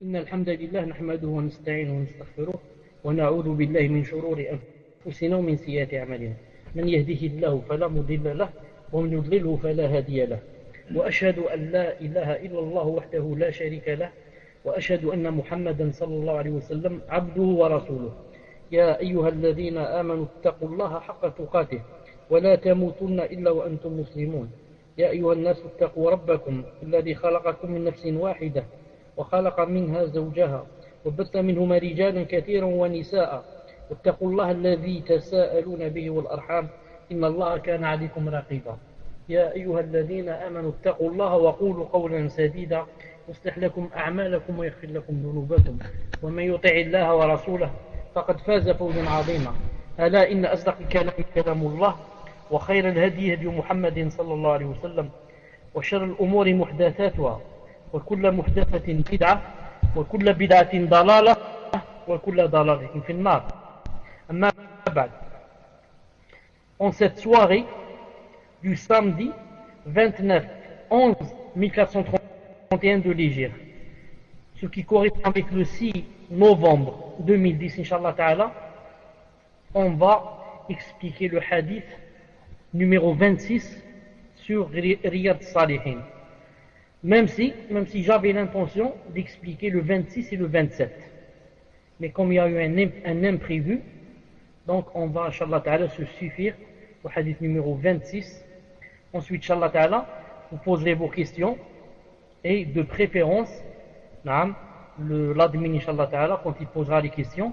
إن الحمد لله نحمده ونستعينه ونستغفره ونعوذ بالله من شرور أنفسنا ومن سيئات أعمالنا من يهده الله فلا مضل له ومن يضلله فلا هادي له وأشهد أن لا إله إلا الله وحده لا شريك له وأشهد أن محمدا صلى الله عليه وسلم عبده ورسوله يا أيها الذين آمنوا اتقوا الله حق تقاته ولا تموتن إلا وأنتم مسلمون يا أيها الناس اتقوا ربكم الذي خلقكم من نفس واحدة وخلق منها زوجها وبث منهما رجالا كثيرا ونساء واتقوا الله الذي تساءلون به والأرحام إن الله كان عليكم رقيبا يا أيها الذين آمنوا اتقوا الله وقولوا قولا سديدا يصلح لكم أعمالكم ويغفر لكم ذنوبكم ومن يطع الله ورسوله فقد فاز فوزا عظيما ألا إن أصدق الكلام كلام الله وخير الهدي هدي محمد صلى الله عليه وسلم وشر الأمور محدثاتها وكل محدثة بدعة وكل بدعة ضلالة وكل ضلالة في النار أما بعد. En cette soirée du samedi 29/11/1431 de l'Hégire, ce qui correspond avec le 6 novembre 2010, Inch'Allah Ta'ala, on va expliquer le hadith numéro 26 sur Riyad Salihin. Même si j'avais l'intention d'expliquer le 26 et le 27. Mais comme il y a eu un imprévu, donc on va, Inch'Allah Ta'ala, se suffire au hadith numéro 26. Ensuite, Inch'Allah Ta'ala, vous poserez vos questions et de préférence, l'admin, Inch'Allah Ta'ala, quand il posera les questions,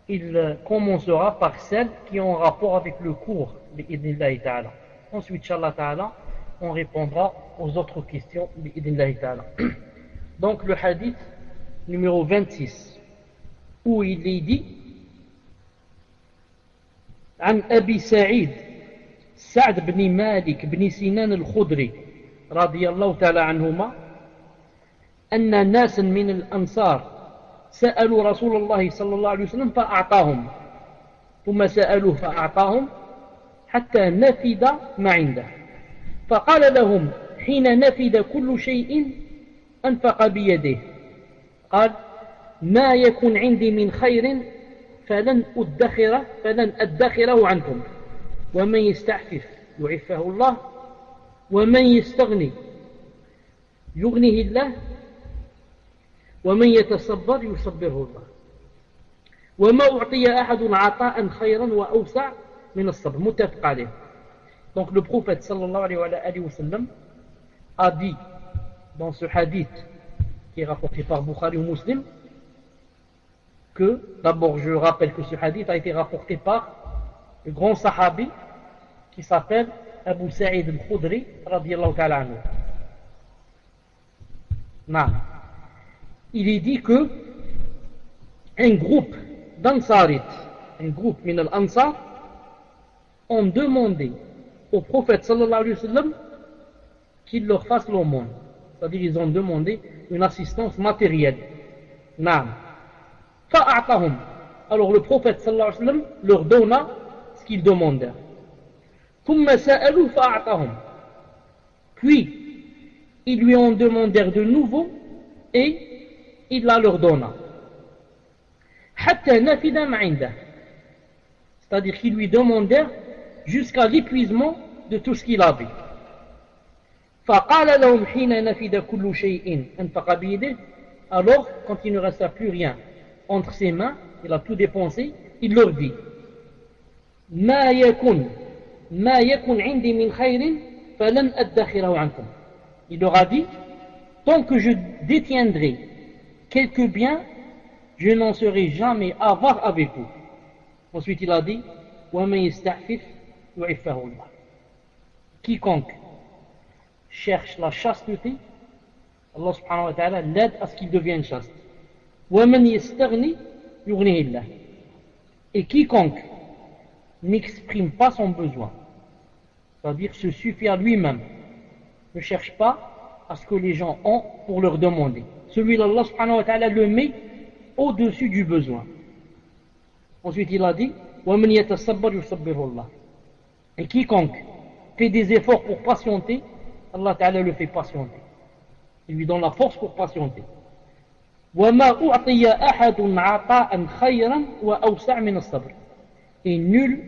il commencera par celles qui ont rapport avec le cours, bi'idhnillahi Ta'ala. Ensuite, Inch'Allah Ta'ala, on répondra aux autres questions, bi'idhnillahi Ta'ala. Donc, le hadith numéro 26, où il est dit عن أبي سعيد سعد بن مالك بن سنان الخدري رضي الله تعالى عنهما أن ناسا من الأنصار سألوا رسول الله صلى الله عليه وسلم فأعطاهم ثم سألوه فأعطاهم حتى نفد ما عنده فقال لهم حين نفد كل شيء أنفق بيده قال ما يكن عندي من خير فلن أدخره عنكم ومن يستعفف يعفه الله ومن يستغني يغنيه الله ومن يتصبر يصبره الله وما أعطي أحد عطاء خيرا وأوسع من الصبر متفق عليه. Donc le prophète sallallahu alayhi wa sallam a dit dans ce hadith qui est rapporté par Bukhari ou Muslim que, d'abord je rappelle que ce hadith a été rapporté par le grand sahabi qui s'appelle Abu Sa'id al-Khudri radiyallahu ta'ala anhu. Il est dit que un groupe d'Ansarites, un groupe min al-Ansar, ont demandé au prophète sallallahu alayhi wa sallam qu'il leur fasse l'aumône. C'est-à-dire ils ont demandé une assistance matérielle. Fa'a'tahum. Alors le prophète sallallahu alayhi wa sallam leur donna ce qu'ils demandèrent. Thumma sa'alu fa'a'tahum. Puis ils lui ont demandé de nouveau et il la leur donna. Hatta nafida ma'indah. C'est-à-dire qu'ils lui demandèrent jusqu'à l'épuisement de tout ce qu'il avait. فقال لهم حين نفد كل شيء أنفق بيده. Alors quand il ne resta plus rien entre ses mains, il a tout dépensé, il leur dit ما يكن عندي من خير فلن أدخره عنكم. Il leur a dit tant que je détiendrai quelques biens, je n'en serai jamais avare avec vous. Ensuite il a dit ومن يستعفف يعفه الله. Quiconque cherche la chasteté, Allah subhanahu wa ta'ala l'aide à ce qu'il devienne chaste. وَمَنْ يَسْتَغْنِ يُغْنِهِ اللَّهِ. Et quiconque n'exprime pas son besoin, c'est-à-dire se suffit à lui-même, ne cherche pas à ce que les gens ont pour leur demander. Celui-là, Allah subhanahu wa ta'ala le met au-dessus du besoin. Ensuite il a dit وَمَنْ يَتَصَبَّرْ يُصَبِّرُهُ اللَّهِ. Et quiconque fait des efforts pour patienter, Allah ta'ala le fait patienter. Il lui donne la force pour patienter. وما أعطي أحد عطاء خيرا وأوسع من الصبر. Et nul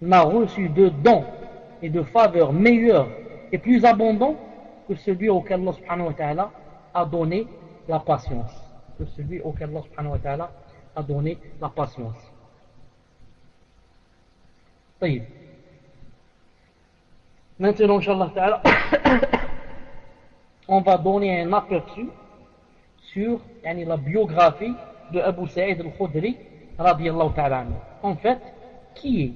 n'a reçu de dons et de faveurs meilleurs et plus abondants que celui auquel Allah subhanahu wa ta'ala a donné la patience. Que celui auquel Allah subhanahu wa ta'ala a donné la patience. طيب. Maintenant, Inch'Allah ta'ala, on va donner un aperçu sur la biographie de Abu Sa'id al-Khudri radiyallahu ta'ala anhu. En fait, qui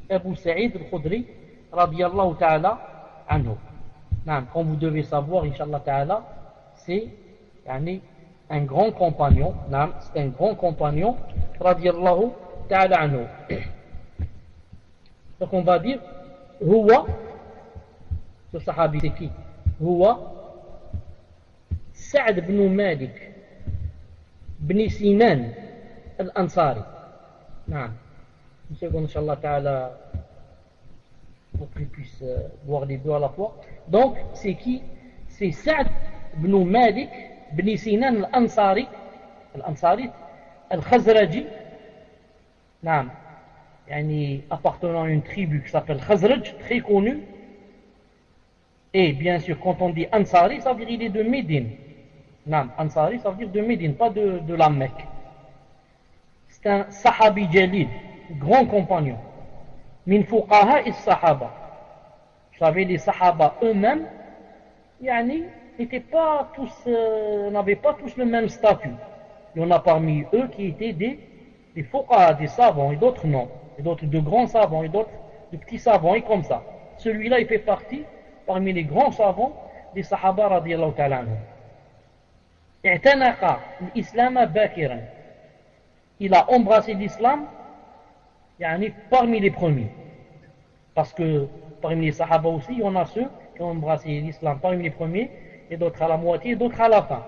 est Abu Sa'id al-Khudri radiyallahu ta'ala anhu? Comme vous devez savoir, Inch'Allah ta'ala, c'est un grand compagnon, c'est un grand compagnon radiyallahu ta'ala anhu. Donc on va dire Huwa, ce sahabi c'est qui? Huwa Sa'd ibn Malik ibn Sinan al-Ansari. Une seconde, Inch'Allah ta'ala, pour qu'ils puissent voir les deux à la fois. Donc c'est qui? C'est Sa'd ibn Malik ibn Sinan al-Ansari, al-Khazraji, appartenant à une tribu qui s'appelle Khazraj, très connue. Et bien sûr, quand on dit Ansari, ça veut dire il est de Médine. Ansari, ça veut dire de Médine, pas de la Mecque. C'est un sahabi jalil, grand compagnon. Min fuqaha is sahaba. Vous savez, les sahaba eux-mêmes, n'avaient pas tous le même statut. Il y en a parmi eux qui étaient des fuqaha, des savants, et d'autres non. Et d'autres de grands savants, et d'autres de petits savants, et comme ça. Celui-là, il fait partie parmi les grands savants des sahaba radiyallahu ta'ala anhu. I'tanaqa l'islam bakiran. Il a embrassé l'islam parmi les premiers. Parce que parmi les sahaba aussi, il y en a ceux qui ont embrassé l'islam parmi les premiers, et d'autres à la moitié, et d'autres à la fin.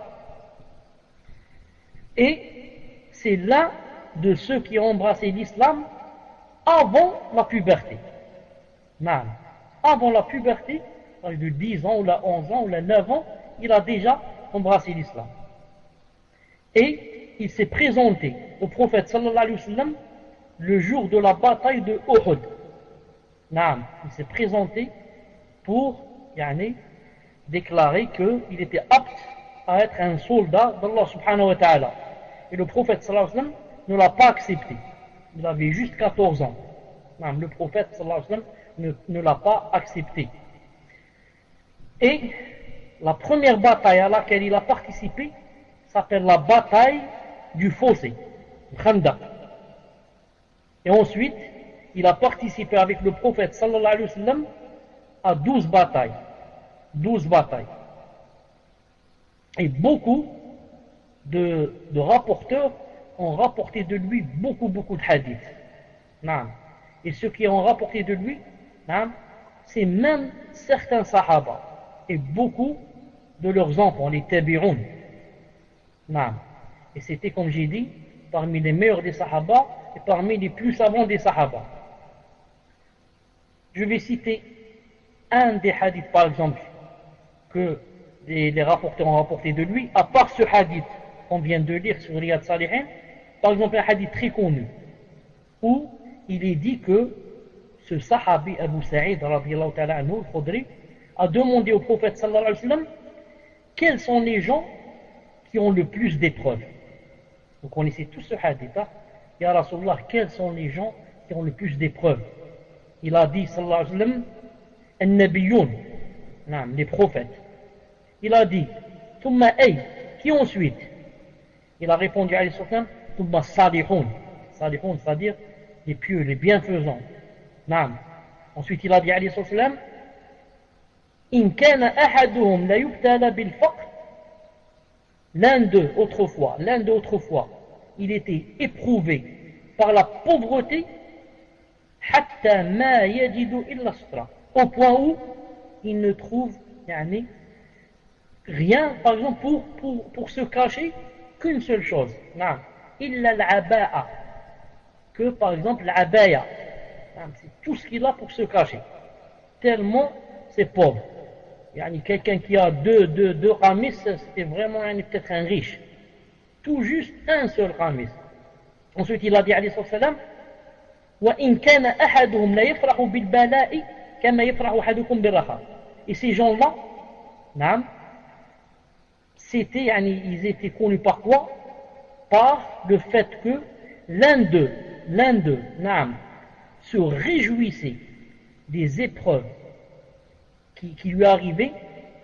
Et c'est l'un de ceux qui ont embrassé l'islam avant la puberté. Avant la puberté, de 10 ans, ou là 11 ans, ou là 9 ans, il a déjà embrassé l'islam. Et il s'est présenté au prophète sallallahu alayhi wa sallam le jour de la bataille de Uhud. Il s'est présenté pour déclarer qu'il était apte à être un soldat d'Allah subhanahu wa ta'ala. Et le prophète sallallahu alayhi wa sallam ne l'a pas accepté. Il avait juste 14 ans. Le prophète sallallahu alayhi wa sallam ne l'a pas accepté. Et la première bataille à laquelle il a participé s'appelle la bataille du fossé, Khandaq. Et ensuite, il a participé avec le prophète sallallahu alayhi wa sallam à 12 batailles. 12 batailles. Et beaucoup de rapporteurs ont rapporté de lui beaucoup de hadiths. Et ceux qui ont rapporté de lui, c'est même certains sahaba et beaucoup de leurs enfants, les tabi'un. Et c'était, comme j'ai dit, parmi les meilleurs des sahaba et parmi les plus savants des sahaba. Je vais citer un des hadiths, par exemple, que les rapporteurs ont rapporté de lui, à part ce hadith qu'on vient de lire sur Riyad Salihin, par exemple un hadith très connu, où il est dit que ce sahabi Abu Sa'id radiyallahu ta'ala anhu, al-Khudri, a demandé au prophète sallallahu alayhi wa sallam quels sont les gens qui ont le plus d'épreuves. Vous connaissez tous ce hadith, Ya Rasulullah, quels sont les gens qui ont le plus d'épreuves? Il a dit sallallahu alayhi wa sallam An-Nabiyoun, les prophètes. Il a dit Thumma ay, qui ensuite? Il a répondu alayhi wa sallam Thumma Salihun, Salihun, c'est-à-dire les pieux, les bienfaisants. Ensuite il a dit alayhi wa sallam In kana ahaduhum la yubtala bil faqr. L'un d'eux autrefois, il était éprouvé par la pauvreté, hatta ma yajidu illa sutra, au point où il ne trouve rien, par exemple, pour se cacher, qu'une seule chose, illa al-aba'a, que par exemple l'abaya, c'est tout ce qu'il a pour se cacher, tellement c'est pauvre. Quelqu'un qui a deux ramis, c'était vraiment peut-être un riche. tout juste un seul khamis. Ensuite il a dit alayhi salam وَإِنْ كَانَ أَحَدُهُمْ لَا يَفْرَحُ بِالْبَلَاءِ كَمَا يَفْرَحُ أَحَدُكُمْ بِالرَّخَاءِ. Et ces gens-là, ils étaient connus par quoi? Par le fait que l'un d'eux, se réjouissait des épreuves qui lui arrivaient,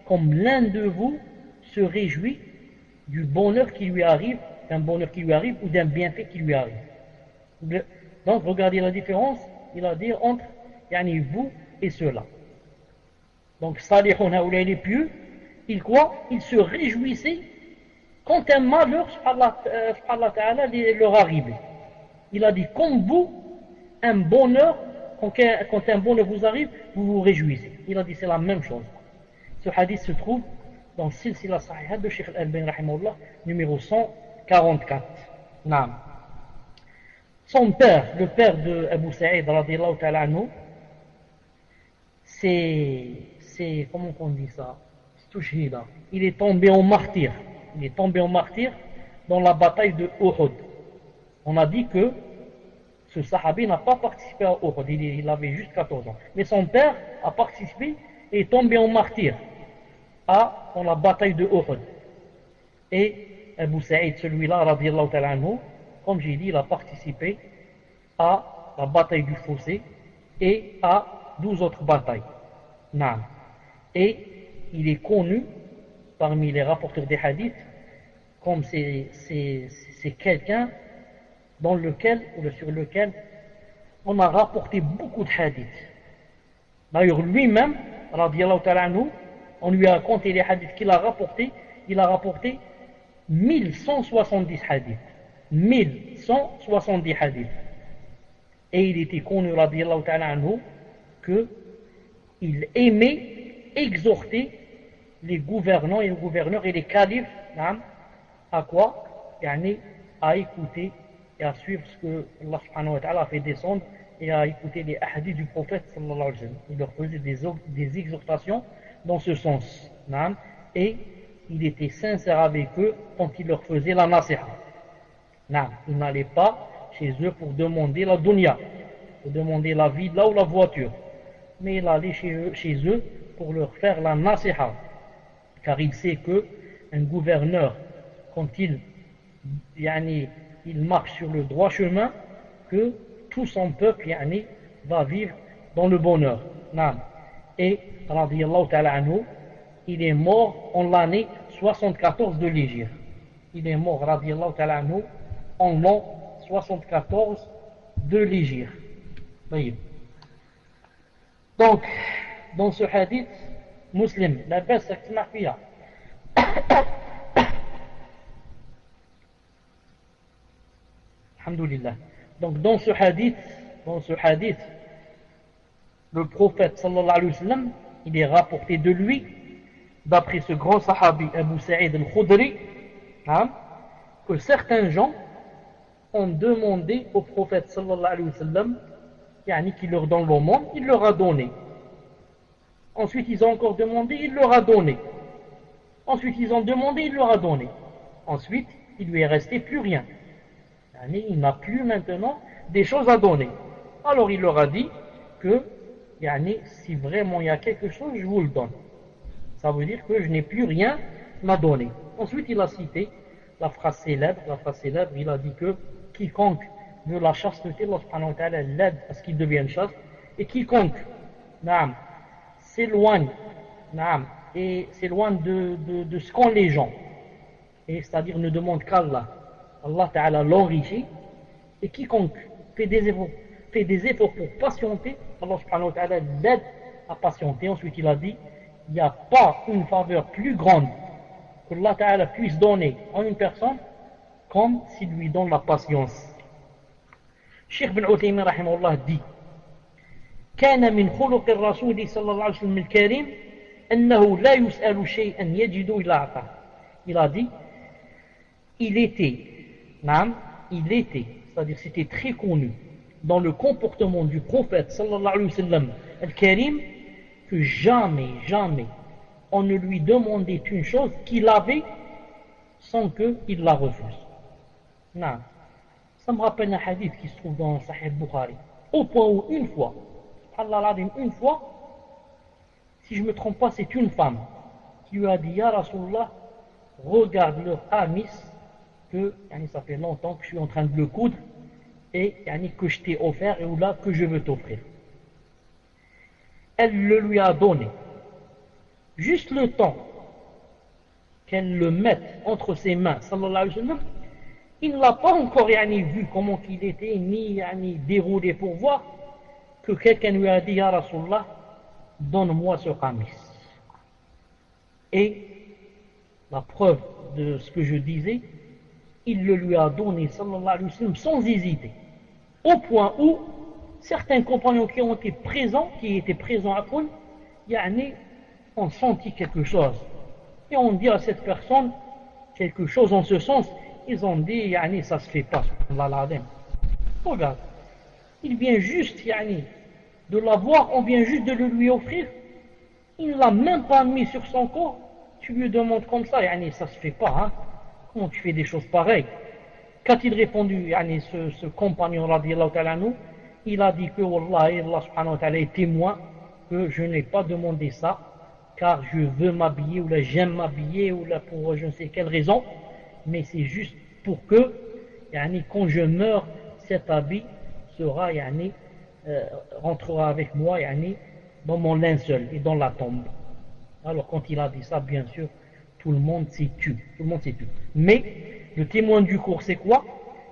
comme l'un de vous se réjouit du bonheur qui lui arrive, d'un bonheur qui lui arrive ou d'un bienfait qui lui arrive. Donc regardez la différence, il a dit entre vous et ceux-là. Donc salihun haoulay, les pieux, ils quoi? Ils se réjouissaient quand un malheur subhanallah ta'ala leur arrivait. Il a dit comme vous, un bonheur, quand un bonheur vous arrive, vous vous réjouissez. Il a dit c'est la même chose. Ce hadith se trouve dans Silsila Sahiha de Cheikh Al-Albani rahimahullah, numéro 144. Naam. Son père, le père de Abu Sa'id radiyallahu ta'ala anhu, c'est comment on dit ça? Stushhida. Il est tombé en martyr. Il est tombé en martyr dans la bataille de Uhud. On a dit que ce sahabi n'a pas participé à Uhud, il avait juste 14 ans. Mais son père a participé et est tombé en martyr dans la bataille de Uhud. Et Abu Sa'id, celui-là, radiyallahu ta'ala anhu, comme j'ai dit, il a participé à la bataille du fossé et à 12 autres batailles. Et il est connu parmi les rapporteurs des hadiths comme c'est quelqu'un sur lequel on a rapporté beaucoup de hadiths. D'ailleurs lui-même, radiyallahu ta'ala anhu, on lui a raconté les hadiths qu'il a rapportés. Il a rapporté 1170 hadiths. 1170 hadiths. Et il était connu, radiyallahu ta'ala anhu, qu'il aimait exhorter les gouvernants et les califes à quoi? À écouter et à suivre ce que Allah subhanahu wa ta'ala a fait descendre et à écouter les hadiths du prophète sallallahu alayhi wa sallam. Il leur faisait des exhortations dans ce sens. Et il était sincère avec eux quand il leur faisait la nasiha. Il n'allait pas chez eux pour demander la dunya, pour demander la villa ou la voiture, mais il allait chez eux pour leur faire la nasiha, car il sait que un gouverneur, quand il marche sur le droit chemin, que tout son peuple va vivre dans le bonheur. Et radiyallahu ta'ala anhu, il est mort en l'année 74 de l'Hégire. Il est mort, radiyallahu ta'ala anhu, en l'an 74 de l'Hégire. Donc, dans ce hadith, Muslim, la baisse s'exprime fiha. Alhamdulillah. Donc, dans ce hadith, le prophète sallallahu alayhi wa sallam, il est rapporté de lui, d'après ce grand sahabi Abu Sa'id al-Khudri, que certains gens ont demandé au prophète sallallahu alayhi wa sallam qu'il leur donne l'aumône, il leur a donné. Ensuite ils ont encore demandé, il leur a donné. Ensuite ils ont demandé, il leur a donné. Ensuite il lui est resté plus rien. Il n'a plus maintenant des choses à donner. Alors il leur a dit que si vraiment il y a quelque chose, je vous le donne. Ça veut dire que je n'ai plus rien à donner. Ensuite il a cité la phrase célèbre, il a dit que quiconque veut la chasteté, Allah subhanahu wa ta'ala l'aide à ce qu'il devienne chaste, et quiconque s'éloigne de ce qu'ont les gens, et c'est-à-dire ne demande qu'Allah, Allah ta'ala l'enrichit, et quiconque fait des efforts pour patienter, Allah subhanahu wa ta'ala l'aide à patienter. Ensuite il a dit, il n'y a pas une faveur plus grande que Allah ta'ala puisse donner à une personne comme s'il lui donne la patience. Cheikh bin Uthaymin rahimahullah dit, كان من خلق الرسول صلى الله عليه وسلم الكريم أنه لا يسأل شيئا يجد إلا أعطاه. Il a dit, il était, c'est-à-dire c'était très connu dans le comportement du prophète sallallahu alayhi wa sallam al-Karim, que jamais on ne lui demandait une chose qu'il avait sans qu'il la refuse. Non. Ça me rappelle un hadith qui se trouve dans Sahih Bukhari. Au point où une fois, une fois, si je ne me trompe pas, c'est une femme qui lui a dit, Ya Rasulallah, regarde le amis que ça fait longtemps que je suis en train de le coudre et que je t'ai offert et ou là que je veux t'offrir. Elle le lui a donné. Juste le temps qu'elle le mette entre ses mains, sallallahu alayhi wa sallam, il ne l'a pas encore vu comment il était, ni déroulé pour voir que quelqu'un lui a dit, Ya Rasulallah, donne-moi ce qamis. Et la preuve de ce que je disais, il le lui a donné, sallallahu alayhi wa sallam, sans hésiter. Au point où certains compagnons qui étaient présents à Koun, ont senti quelque chose. Et on dit à cette personne quelque chose en ce sens. Ils ont dit, ça se fait pas, regarde, il vient juste, de l'avoir, on vient juste de le lui offrir. Il ne l'a même pas mis sur son corps. Tu lui demandes comme ça, ça se fait pas, hein. Comment tu fais des choses pareilles? Qu'a-t-il répondu, ce compagnon, radiallahu ta'ala anhu, il a dit que, Wallahi, Allah subhanahu wa ta'ala est témoin que je n'ai pas demandé ça, car je veux m'habiller, ou là j'aime m'habiller, ou là pour je ne sais quelle raison, mais c'est juste pour que, quand je meurs, cet habit sera, rentrera avec moi, dans mon linceul et dans la tombe. Alors quand il a dit ça, bien sûr, tout le monde s'est tué. Mais le témoin du cours, c'est quoi?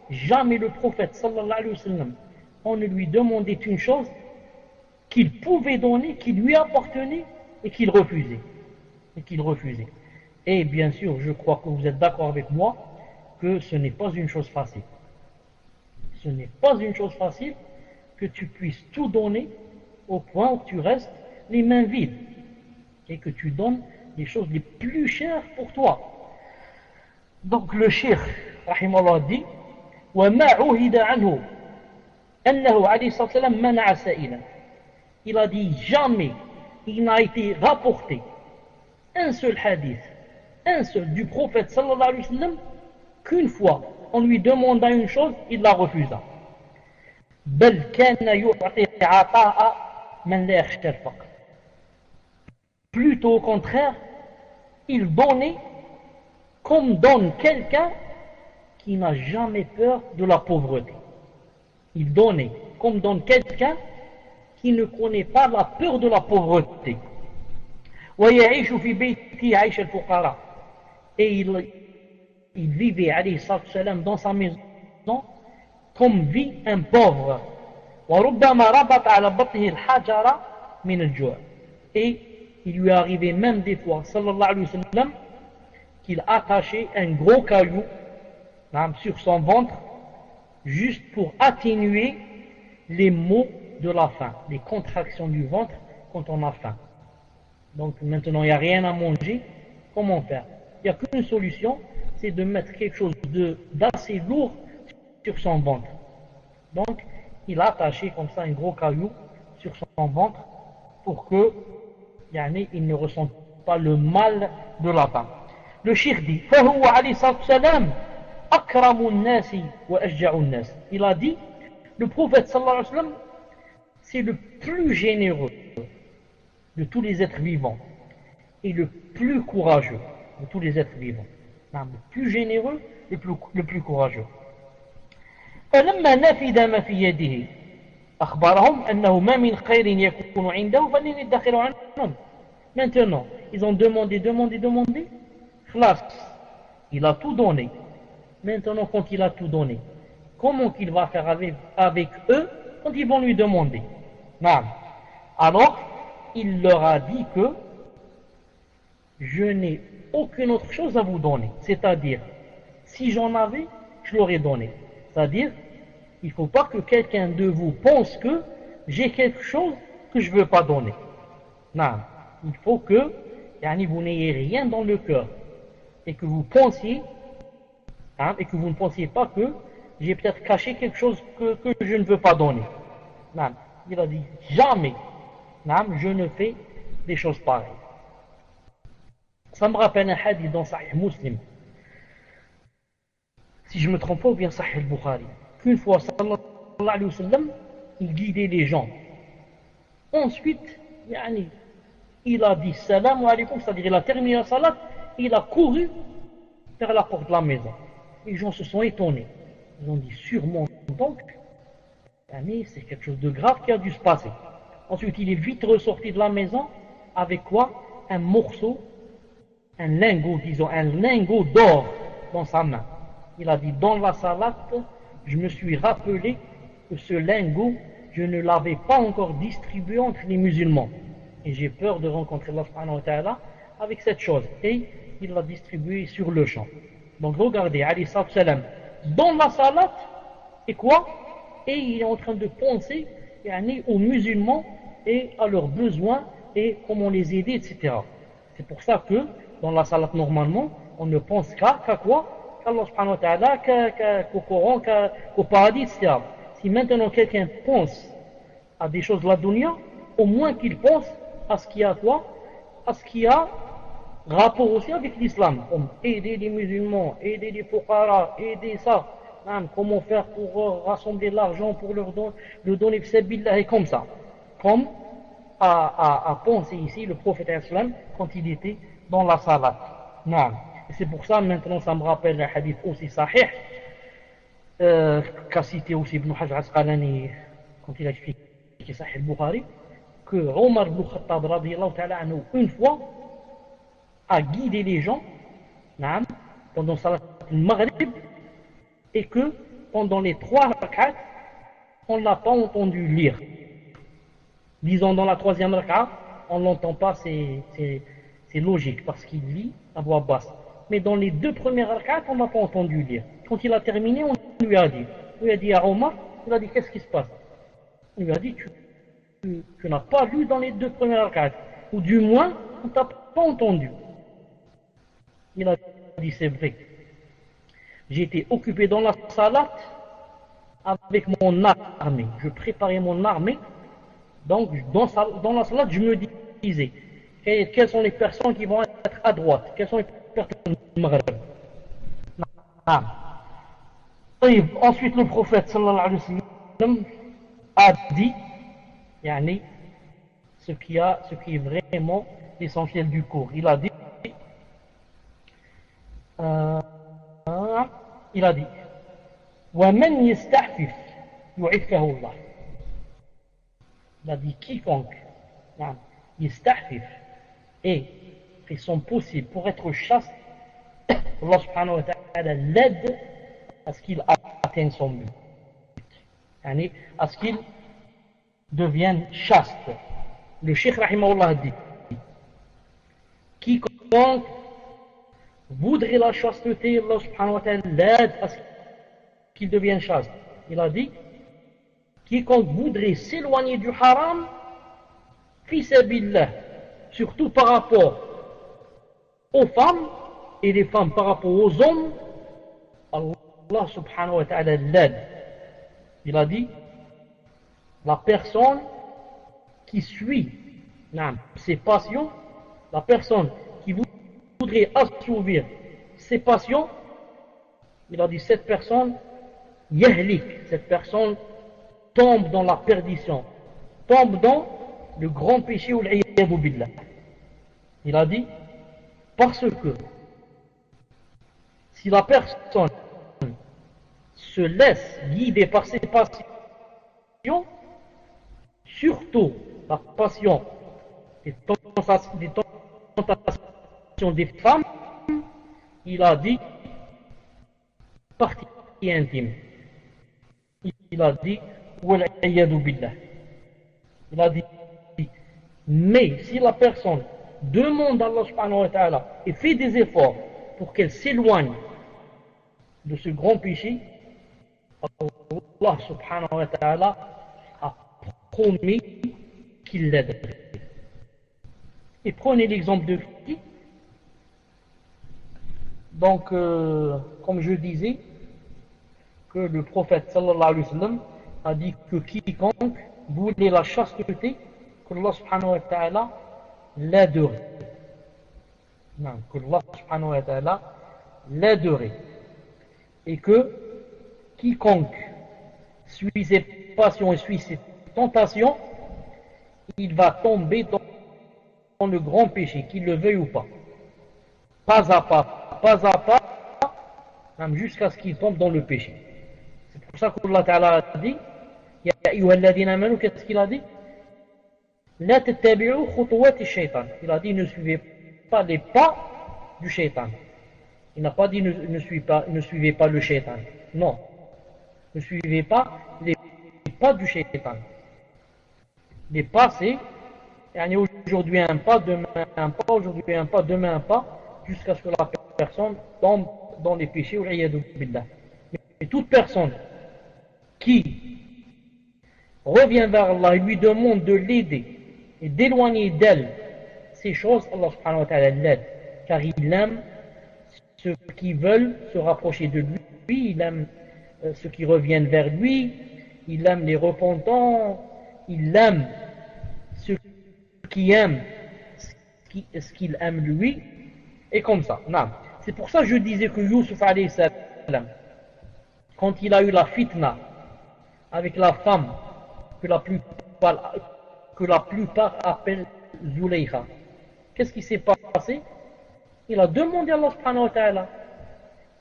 Jamais le prophète, sallallahu alayhi wa sallam, on ne lui demandait une chose qu'il pouvait donner, qui lui appartenait, et qu'il refusait. Et bien sûr, je crois que vous êtes d'accord avec moi que ce n'est pas une chose facile. Ce n'est pas une chose facile que tu puisses tout donner au point où tu restes les mains vides et que tu donnes les choses les plus chères pour toi. Donc le cheikh, rahimallah, dit وَمَا عُهِدَ عَنْهُ أَنَّهُ عَلَيْهِ الصَّلَاةُ وَالسَّلَامُ مَنَعَ سَائِلًا. Il a dit jamais il n'a été rapporté un seul hadith, un seul du prophète sallallahu alayhi wa sallam, qu'une fois on lui demanda une chose, il la refusa. بل كان يعطي عطاء من لا يخشى الفقر. Plutôt au contraire, il donnait comme donne quelqu'un qui n'a jamais peur de la pauvreté. Il donnait comme donne quelqu'un qui ne connaît pas la peur de la pauvreté. ويعيش في بيته عيش الفقراء. Et il vivait, alayhi salam, dans sa maison comme vit un pauvre. وربما ربط على بطنه الحجر من الجوع. Et il lui arrivait même des fois, sallallahu alayhi wa sallam, qu'il attachait un gros caillou sur son ventre juste pour atténuer les maux de la faim, les contractions du ventre quand on a faim. Donc maintenant il n'y a rien à manger, comment faire? Il n'y a qu'une solution, c'est de mettre quelque chose d'assez lourd sur son ventre. Donc il a attaché comme ça un gros caillou sur son ventre pour que il ne ressente pas le mal de la faim. Le cheikh dit فهو عليه الصلاة والسلام أكرم الناس وأشجع الناس. Il a dit, le prophète sallallahu alayhi wa sallam, c'est le plus généreux de tous les êtres vivants et le plus courageux de tous les êtres vivants. Le plus généreux, le plus courageux. فلما نفد ما في يده أخبرهم أنه ما من خير يكون عنده فليدخر عنهم. Maintenant, ils ont demandé, خلاص, il a tout donné. Maintenant, quand il a tout donné, comment qu'il va faire avec eux quand ils vont lui demander? Non. Alors, il leur a dit que je n'ai aucune autre chose à vous donner. C'est-à-dire, si j'en avais, je l'aurais donné. C'est-à-dire, il ne faut pas que quelqu'un de vous pense que j'ai quelque chose que je ne veux pas donner. Non. Il faut que vous n'ayez rien dans le cœur et que vous pensiez et que vous ne pensiez pas que j'ai peut-être caché quelque chose que je ne veux pas donner. Non. Il a dit jamais je ne fais des choses pareilles. Ça me rappelle un hadith dans Sahih Muslim si je me trompe pas, ou bien Sahih al-Bukhari, qu'une fois, sallallahu alayhi wa sallam, il guidait les gens. Ensuite, yani, il a dit salam alaykum, c'est-à-dire il a terminé la salat, il a couru vers la porte de la maison. Les gens se sont étonnés. Ils ont dit sûrement donc, yani, c'est quelque chose de grave qui a dû se passer. Ensuite, il est vite ressorti de la maison avec quoi? Un morceau, un lingot, disons, un lingot d'or dans sa main. Il a dit dans la salat, je me suis rappelé que ce lingot, je ne l'avais pas encore distribué entre les musulmans. Et j'ai peur de rencontrer Allah subhanahu wa ta'ala avec cette chose. Et il l'a distribué sur le champ. Donc regardez, alayhi salam, dans la salat, et quoi? Et il est en train de penser aux musulmans et à leurs besoins et comment les aider, etc. C'est pour ça que dans la salat, normalement, on ne pense qu'à quoi? Qu'Allah subhanahu wa ta'ala, qu'au Coran, qu'au paradis, etc. Si maintenant quelqu'un pense à des choses de la dunya, au moins qu'il pense à ce qui a quoi? À ce qui a rapport aussi avec l'islam, comme aider les musulmans, aider les fuqara, aider ça, comment faire pour rassembler l'argent pour le donner fisabilillah, et comme ça, comme a pensé ici le prophète islam quand il était dans la salat. Et c'est pour ça maintenant ça me rappelle un hadith aussi sahih qu'a cité aussi Ibn Hajar Asqalani quand il a expliqué Sahih al-Bukhari, que Omar ibn Khattab radiyallahu ta'ala anhu une fois a guidé les gens pendant Salat al-Maghrib, et que pendant les 3 rak'at on ne l'a pas entendu lire. Disons dans la 3e rak'at on ne l'entend pas, c'est logique parce qu'il lit à voix basse, mais dans les 2 premières rak'at on ne l'a pas entendu lire. Quand il a terminé, on lui a dit à Omar, il a dit qu'est-ce qui se passe? Il lui a dit tu n'as pas lu dans les 2 premières rak'at, ou du moins on ne t'a pas entendu. Il a dit c'est vrai, j'ai été occupé dans la salat avec mon armée, je préparais mon armée, donc dans la salat je me disais quelles sont les personnes qui vont être à droite, quelles sont les personnes du Maghreb. Ensuite le prophète sallallahu alayhi wa sallam a dit ce qui est vraiment l'essentiel du cours. Il a dit وَمَنْ يَسْتَعْفِفْ يُعِفَّهُ اللَّهُ. Il a dit quiconque يستعفف et fait son possible pour être chaste, Allah subhanahu wa ta'ala l'aide à ce qu'il atteigne son but, à ce qu'il devienne chaste. Le Cheikh rahimahullah dit quiconque voudrait la chasteté, Allah subhanahu wa ta'ala l'aide à ce qu'il devienne chaste. Il a dit quiconque voudrait s'éloigner du haram, fi sabilillah, surtout par rapport aux femmes, et les femmes par rapport aux hommes, Allah subhanahu wa ta'ala l'aide. Il a dit la personne qui suit ses passions, la personne qui voudrait assouvir ses passions, il a dit cette personne yahlik, cette personne tombe dans la perdition, tombe dans le grand péché ou l'iyadu billah. Il a dit parce que si la personne se laisse guider par ses passions, surtout la passion des tentations des femmes, il a dit partie intime. Il a dit wal-iyadu billah. Il a dit mais si la personne demande à Allah subhanahu wa ta'ala et fait des efforts pour qu'elle s'éloigne de ce grand péché, Allah subhanahu wa ta'ala a promis qu'il l'aiderait. Et prenez l'exemple de qui? Donc, comme je disais, que le prophète sallallahu alayhi wa sallam a dit que quiconque voulait la chasteté, que Allah subhanahu wa ta'ala l'aiderait. Non, que Allah subhanahu wa ta'ala l'aiderait. et que quiconque suit ses passions et suit ses tentations, il va tomber dans le grand péché, qu'il le veuille ou pas. Pas à pas, même jusqu'à ce qu'il tombe dans le péché. C'est pour ça qu'Allah Ta'ala a dit, Ya ayyuhalladhina amanu, qu'est-ce qu'il a dit? La tattabi'u khutuwati shaytan. Il a dit, ne suivez pas les pas du shaytan. Il n'a pas dit, ne suivez pas le shaytan. Non. Ne suivez pas les pas du shaytan. Les pas, c'est aujourd'hui un pas, demain un pas, aujourd'hui un pas, demain un pas, jusqu'à ce que la personne tombe dans les péchés. Et toute personne qui revient vers Allah et lui demande de l'aider et d'éloigner d'elle ces choses, Allah subhanahu wa ta'ala l'aide, car il aime ceux qui veulent se rapprocher de lui, il aime ceux qui reviennent vers lui, il aime les repentants, il aime ceux qui aiment ce qu'il aime lui, et comme ça. Non. C'est pour ça que je disais que Youssouf alayhi salam, quand il a eu la fitna avec la femme que la plupart appellent Zuleykha, qu'est-ce qui s'est passé? Il a demandé à Allah subhanahu wa ta'ala,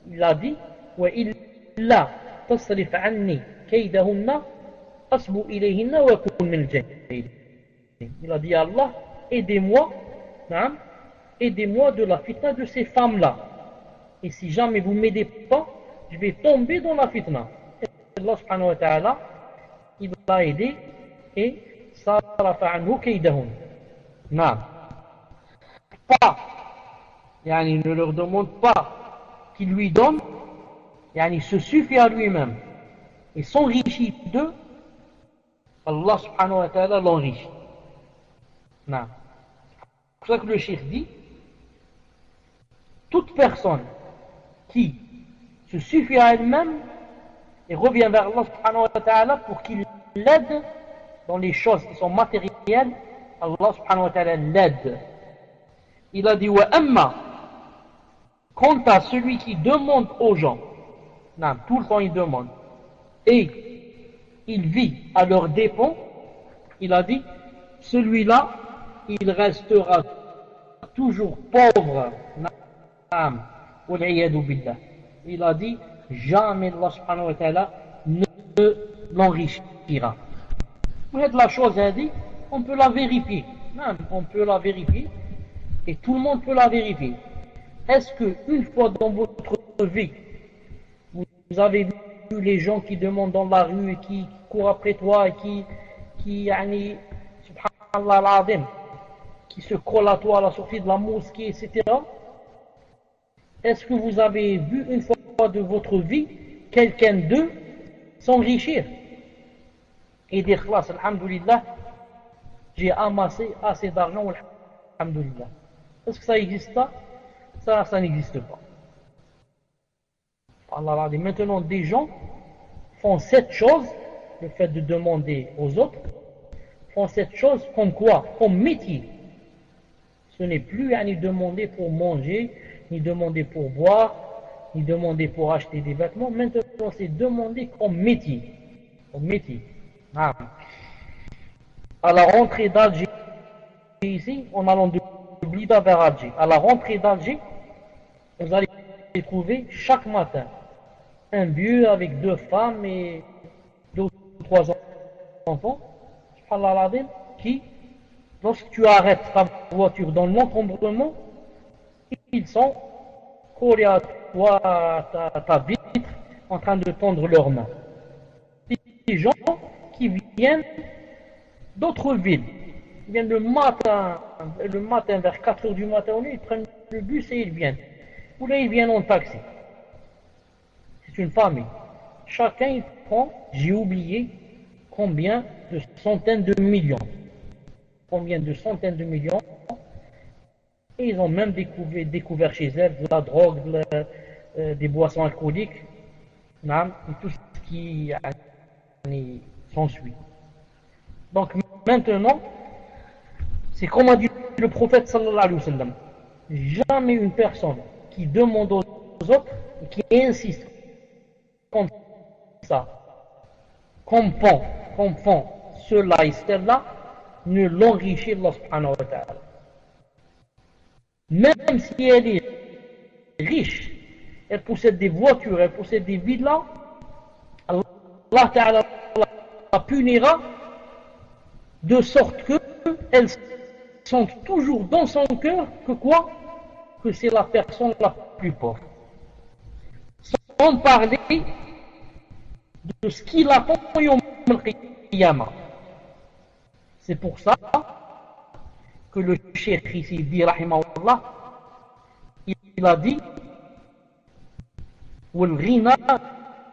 il a dit wa illa tasrif anni kaydahunna asbu ilayhinna wa kun min al-jahilin. Il a dit à Allah, aidez-moi de la fitna de ces femmes-là. Et si jamais vous ne m'aidez pas, je vais tomber dans la fitna. Et Allah subhanahu wa ta'ala, il l'a aidé et sarafa anhu kaydahun. Non. Pas, il ne leur demande pas qu'il lui donne, il se suffit à lui-même et s'enrichit d'eux, Allah subhanahu wa ta'ala l'enrichit. Non. C'est pour ça que le cheikh dit, toute personne qui se suffit à elle-même et revient vers Allah subhanahu wa ta'ala pour qu'il l'aide dans les choses qui sont matérielles, Allah subhanahu wa ta'ala l'aide. Il a dit wa amma, quant à celui qui demande aux gens, non, tout le temps il demande, et il vit à leurs dépens, il a dit, celui-là, il restera toujours pauvre. Il a dit, jamais Allah subhanahu wa ta'ala ne l'enrichira. Mais de la chose a dit, on peut la vérifier. On peut la vérifier. Et tout le monde peut la vérifier. Est-ce qu'une fois dans votre vie, vous avez vu les gens qui demandent dans la rue et qui courent après toi et qui subhanallah al-azim, qui se collent à toi à la sortie de la mosquée, etc. Est-ce que vous avez vu une fois de votre vie quelqu'un d'eux s'enrichir et dire khlas, alhamdulillah, j'ai amassé assez d'argent, alhamdulillah? Est-ce que ça existe là? Ça n'existe pas. Allah a dit, maintenant des gens font cette chose, le fait de demander aux autres, font cette chose comme quoi? Comme métier. Ce n'est plus à ni demander pour manger, ni demander pour boire, ni demander pour acheter des vêtements. Maintenant, c'est demander comme métier. Comme métier. Ah. À la rentrée d'Alger, ici, en allant de Blida vers Alger, à la rentrée d'Alger, vous allez trouver chaque matin un vieux avec 2 femmes et 2 ou 3 enfants, qui, lorsque tu arrêtes ta voiture dans l'encombrement, ils sont collés à toi, à ta vitre, en train de tendre leurs mains. Des gens qui viennent d'autres villes. Ils viennent le matin vers 4 heures du matin, ils prennent le bus et ils viennent. Ou là, ils viennent en taxi. C'est une famille. Chacun, il prend, j'ai oublié, combien de centaines de millions. Combien de centaines de millions. Et ils ont même découvert chez elles de la drogue, des boissons alcooliques, et tout ce qui s'ensuit. Donc maintenant, c'est comme a dit le prophète sallallahu alayhi wa sallam, jamais une personne qui demande aux autres, qui insiste ça, confond cela et cela, ne l'enrichit Allah subhanahu wa ta'ala. Même si elle est riche, elle possède des voitures, elle possède des villas, Allah ta'ala la punira de sorte que elle sent toujours dans son cœur que quoi? Que c'est la personne la plus pauvre. Sans parler de ce qu'il attend Yawm al-Qiyamah. C'est pour ça que le cheikh ici dit, rahimahullah, il a dit wal-ghina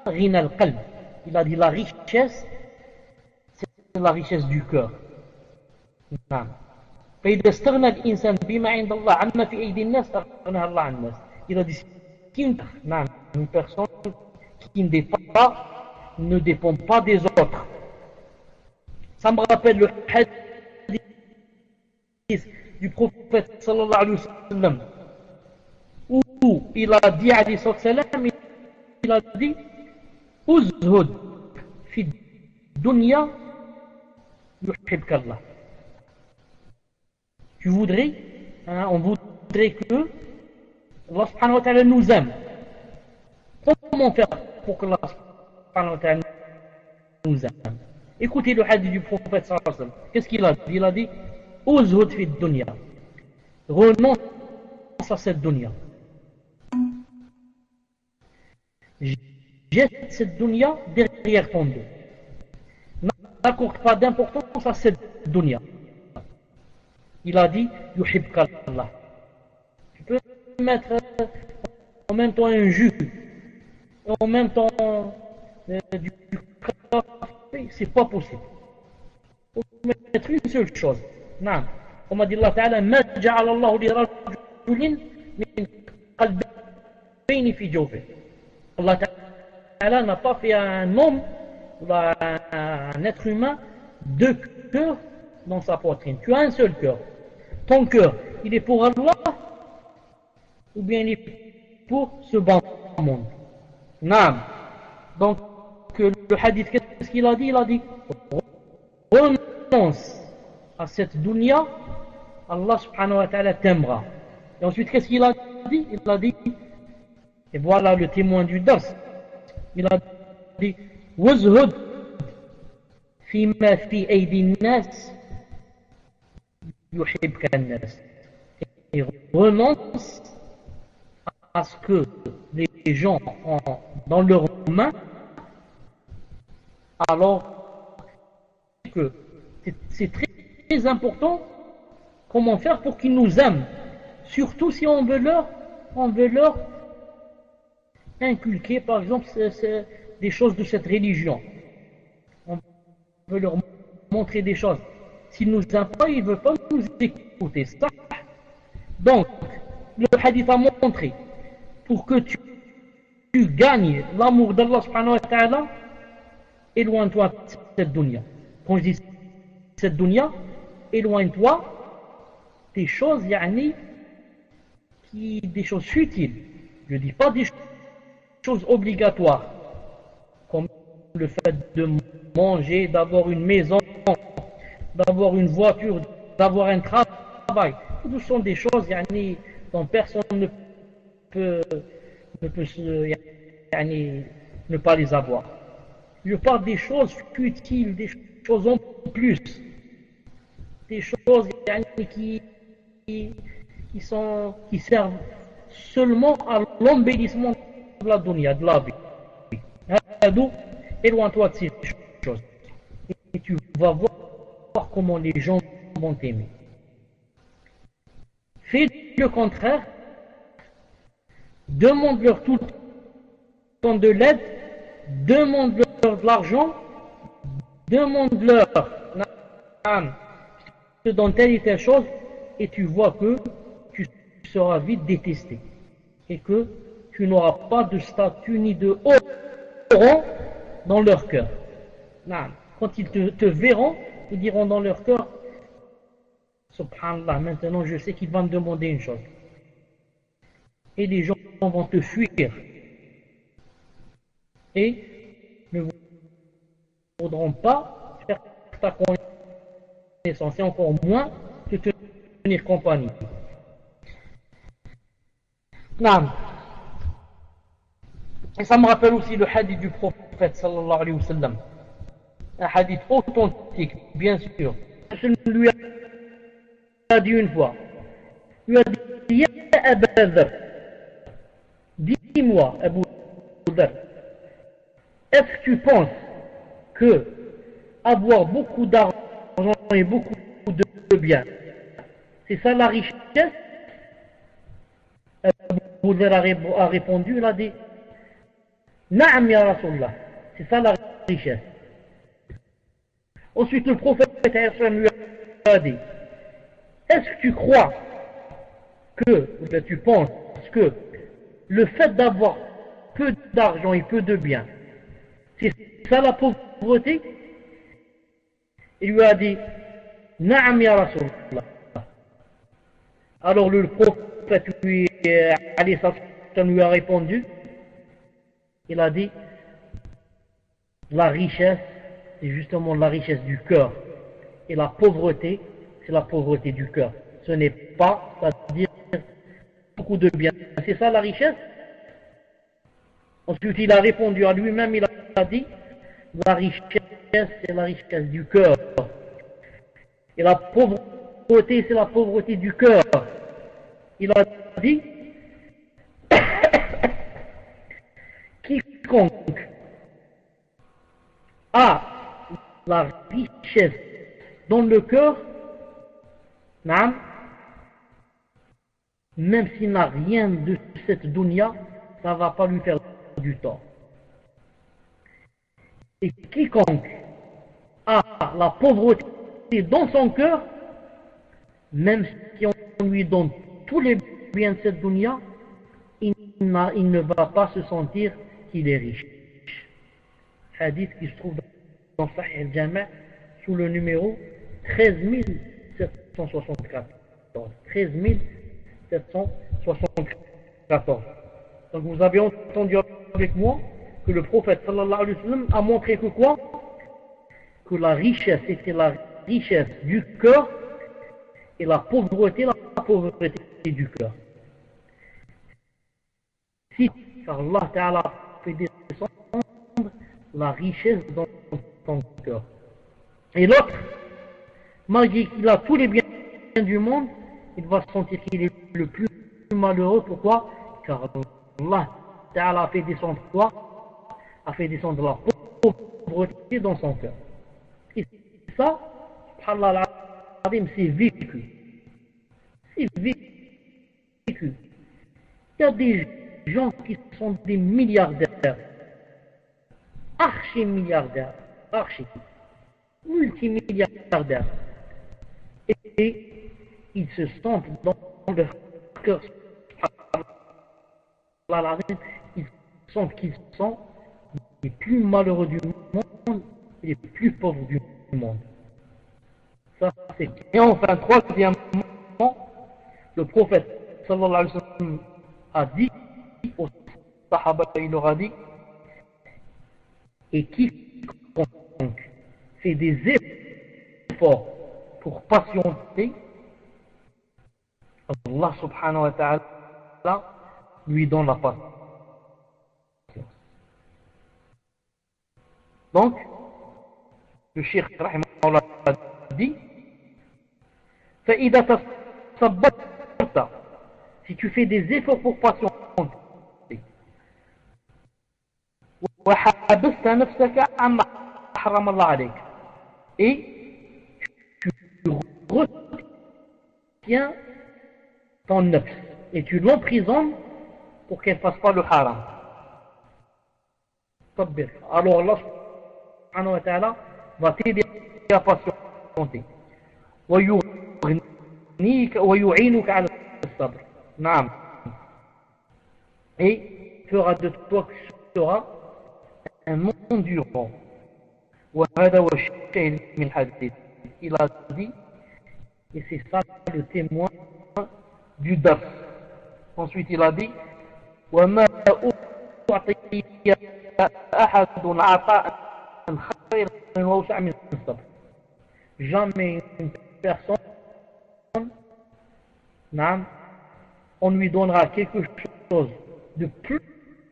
ghina al-qalb. Il a dit la richesse, c'est la richesse du cœur. فإذا استغنى الإنسان بما عند الله عما في أيدي الناس أغناها الله عن الناس. Il a dit une personne qui ne dépend pas des autres. Ça me rappelle le hadith du prophète sallallahu alayhi wa sallam où il a dit alayhi salam, il a dit uzhud fi dunya yuhibbuka Allah. Tu voudrais, on voudrait que Allah subhanahu wa ta'ala nous aime. Comment faire pour que Allah subhanahu wa ta'ala nous aime? Écoutez le hadith du prophète sallallahu alayhi wa sallam. Qu'est-ce qu'il a dit? Il a dit uzhud fi dunya. Renonce à cette dunya. Jette cette dunya derrière ton dos. N'accorde pas d'importance à cette dunya. Il a dit yuhibbuka Allah. Tu peux mettre en même temps un jus, en même temps du café, c'est pas possible. Il faut mettre une seule chose. Non. Comme a dit Allah Ta'ala, ma ja'ala Allah li rajulin min qalbayni fi jawfihi. Allah Ta'ala n'a pas fait un homme, un être humain, deux cœurs dans sa poitrine. Tu as un seul cœur. Ton cœur, il est pour Allah ou bien il est pour ce bas monde? Non. Donc, le hadith, qu'est-ce qu'il a dit? Il a dit renonce à cette dunya, Allah subhanahu wa ta'ala t'aimera. Et ensuite, qu'est-ce qu'il a dit? Il a dit, et voilà le témoin du dars, il a dit wazhud fima fi aydi nas yuhibbuka an-nas. Et renonce à ce que les gens ont dans leurs mains, alors que c'est très important comment faire pour qu'ils nous aiment, surtout si on veut leur inculquer par exemple des choses de cette religion, on veut leur montrer des choses. S'ils nous aiment pas, ils ne veulent pas nous écouter. Ça. Donc le hadith a montré, pour que tu gagnes l'amour d'Allah subhanahu wa ta'ala, éloigne-toi de cette dunya. Quand je dis cette dunya, éloigne-toi des choses, des choses futiles. Je ne dis pas des choses obligatoires, comme le fait de manger, d'avoir une maison, d'avoir une voiture, d'avoir un travail. Ce sont des choses dont personne ne peut ne pas les avoir. Je parle des choses futiles, des choses en plus, des choses qui servent seulement à l'embellissement de la dunya, de la vie. Éloigne-toi de ces choses et tu vas voir comment les gens vont t'aimer. Fais le contraire, demande-leur tout le temps de l'aide, demande-leur de l'argent, demande-leur je te donne telle et telle chose, et tu vois que tu seras vite détesté et que tu n'auras pas de statut ni de haut rang dans leur cœur. Quand ils te verront, ils diront dans leur cœur, subhanallah, maintenant je sais qu'il va me demander une chose. Et les gens vont te fuir. Et ne voudront pas faire ta connaissance et encore moins te tenir compagnie. Non. Et ça me rappelle aussi le hadith du prophète sallallahu alayhi wa sallam. Un hadith authentique, bien sûr. Je lui ai dit une fois. Il lui a dit, Ya Abu Dharr, dis-moi, Abu Dharr, est-ce que tu penses que avoir beaucoup d'argent et beaucoup de biens, c'est ça la richesse? Abu Dharr a répondu, il a dit, Naam ya Rasulallah, c'est ça la richesse. Ensuite le prophète lui a dit, est-ce que tu crois que, tu penses que le fait d'avoir peu d'argent et peu de biens, c'est ça la pauvreté? Il lui a dit, Naam ya Rasulallah. Alors le prophète lui a répondu, il a dit, la richesse, c'est justement la richesse du cœur. Et la pauvreté, c'est la pauvreté du cœur. Ce n'est pas, c'est-à-dire, beaucoup de biens. C'est ça la richesse? Ensuite, il a répondu à lui-même, il a dit, la richesse, c'est la richesse du cœur. Et la pauvreté, c'est la pauvreté du cœur. Il a dit, quiconque a la richesse dans le cœur, même s'il n'a rien de cette dunya, ça ne va pas lui faire du tort. Et quiconque a la pauvreté dans son cœur, même si on lui donne tous les biens de cette dunya, il ne va pas se sentir qu'il est riche. Hadith qui se trouve dans Sahih al-Jami' sous le numéro 13774. 13774. Donc vous avez entendu avec moi que le prophète sallallahu alayhi wa sallam a montré que quoi? Que la richesse était la richesse du cœur et la pauvreté du cœur. Si, car Allah Ta'ala fait descendre la richesse dans ton cœur. Et l'autre, malgré qu'il a tous les biens du monde, il va sentir qu'il est le plus malheureux. Pourquoi? Car Allah Ta'ala a fait descendre quoi? A fait descendre la pauvreté dans son cœur. Et ça, subhanallah al-azim, c'est vécu. C'est vécu. Il y a des gens qui sont des milliardaires, archi-milliardaires, multimilliardaires, et ils se sentent dans leur cœur, ils sentent qu'ils sont les plus malheureux du monde et les plus pauvres du monde. Ça, c'est... Et enfin, troisièmement, le prophète sallallahu alayhi wa sallam a dit aux Sahaba, il leur a dit, et quiconque fait des efforts pour patienter, Allah subhanahu wa ta'ala lui donne la patience. Donc, le cheikh rahimahullah dit, فإذا تصبرت, si tu fais des efforts pour patienter, وحبست نفسك عما حرم الله عليك, et tu retiens ton nafs et tu l'emprisonnes pour qu'elle ne fasse pas le haram. Alors Allah subhanahu wa ta'ala va t'aider à patienter. ويعينك على الصبر. نعم. Et fera de toi que tu seras un endurant. وهذا هو الشاهد من الحديث. Il a dit, et c'est ça le témoin du dars. Ensuite il a dit, وما أعطي أحد عطاء خير وأوسع من الصبر. Jamais une personne, on lui donnera quelque chose de plus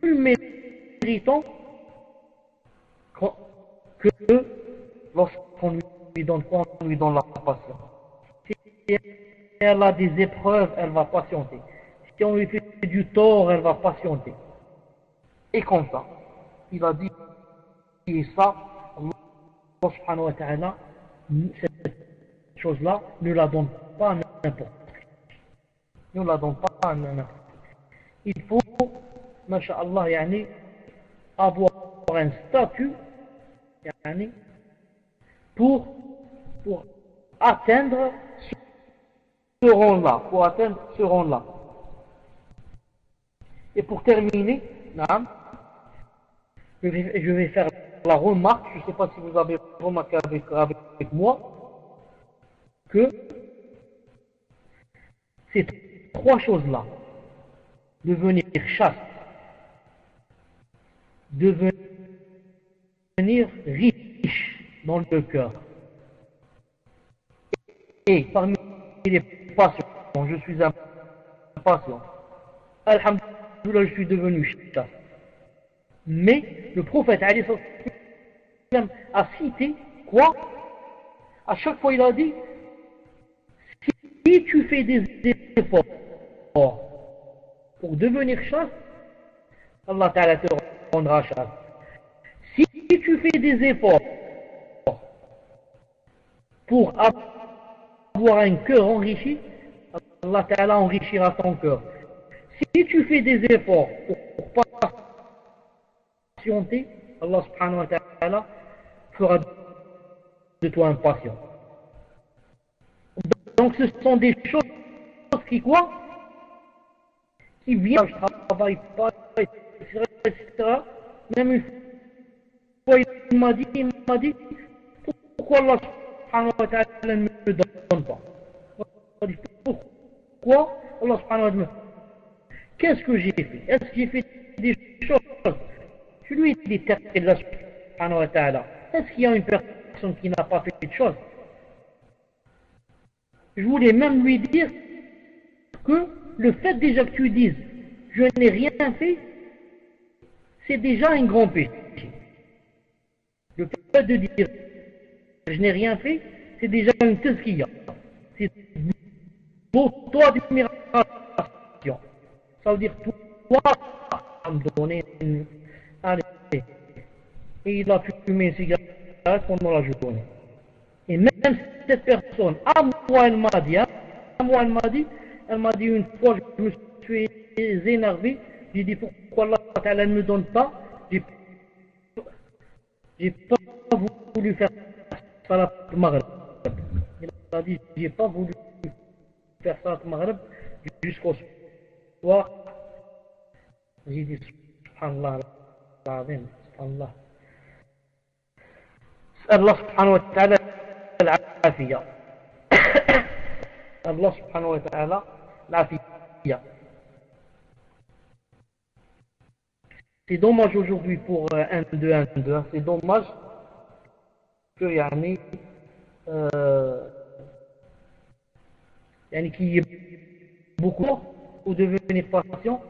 méritant que lorsqu'on lui donne quoi? On lui donne la patience. Si elle a des épreuves, elle va patienter. Si on lui fait du tort, elle va patienter. Et comme ça, il a dit ça, Allah subhanahu wa ta'ala, cette chose-là ne la donne pas à n'importe qui. Ne la donne pas à n'importe qui. Il faut, masha'Allah, yani, avoir un statut yani, pour atteindre ce rang-là. Pour atteindre ce rang-là. Et pour terminer, je vais faire la remarque, je ne sais pas si vous avez remarqué avec moi, que ces trois choses-là, devenir chaste, devenir riche dans le cœur, et parmi les passions, je suis un patient, alhamdoulilah, je suis devenu chaste. Mais le prophète a cité quoi? À chaque fois il a dit, si tu fais des efforts pour devenir chaste, Allah Ta'ala te rendra chaste. Si tu fais des efforts pour avoir un cœur enrichi, Allah Ta'ala enrichira ton cœur. Si tu fais des efforts pour patienter, Allah Subhanahu wa Ta'ala fera de toi un patient. Donc ce sont des choses qui quoi? Qui viennent, je travaille pas, etc. Même une fois il m'a dit, pourquoi Allah Subhanahu wa Ta'ala ne me donne pas? Pourquoi Allah Subhanahu wa Ta'ala? Qu'est-ce que j'ai fait? Est-ce que j'ai fait des choses? Je lui ai dit, Allah Subhanahu wa Ta'ala. Est-ce qu'il y a une personne qui n'a pas fait de choses? Je voulais même lui dire que le fait déjà que tu dises je n'ai rien fait, c'est déjà un grand péché. Le fait de dire je n'ai rien fait, c'est déjà une tazkiya. C'est l'auto-admiration. Ça veut dire toi, à me donner une... Allez. Et il a fumé une cigarette pendant la journée. Et même cette personne, à moi elle m'a dit une fois, je me suis énervé, j'ai dit pourquoi Allah Ta'ala ne me donne pas, j'ai pas voulu faire salat maghrib. Il a dit, j'ai pas voulu faire salat maghrib jusqu'au soir. J'ai dit, subhanallah, subhanallah. Allah subhanahu wa ta'ala العافية. Allah subhanahu wa ta'ala l'afiyya. C'est dommage aujourd'hui pour 1-2-1-2, c'est dommage que yani qu'il y ait beaucoup pour devenir patient.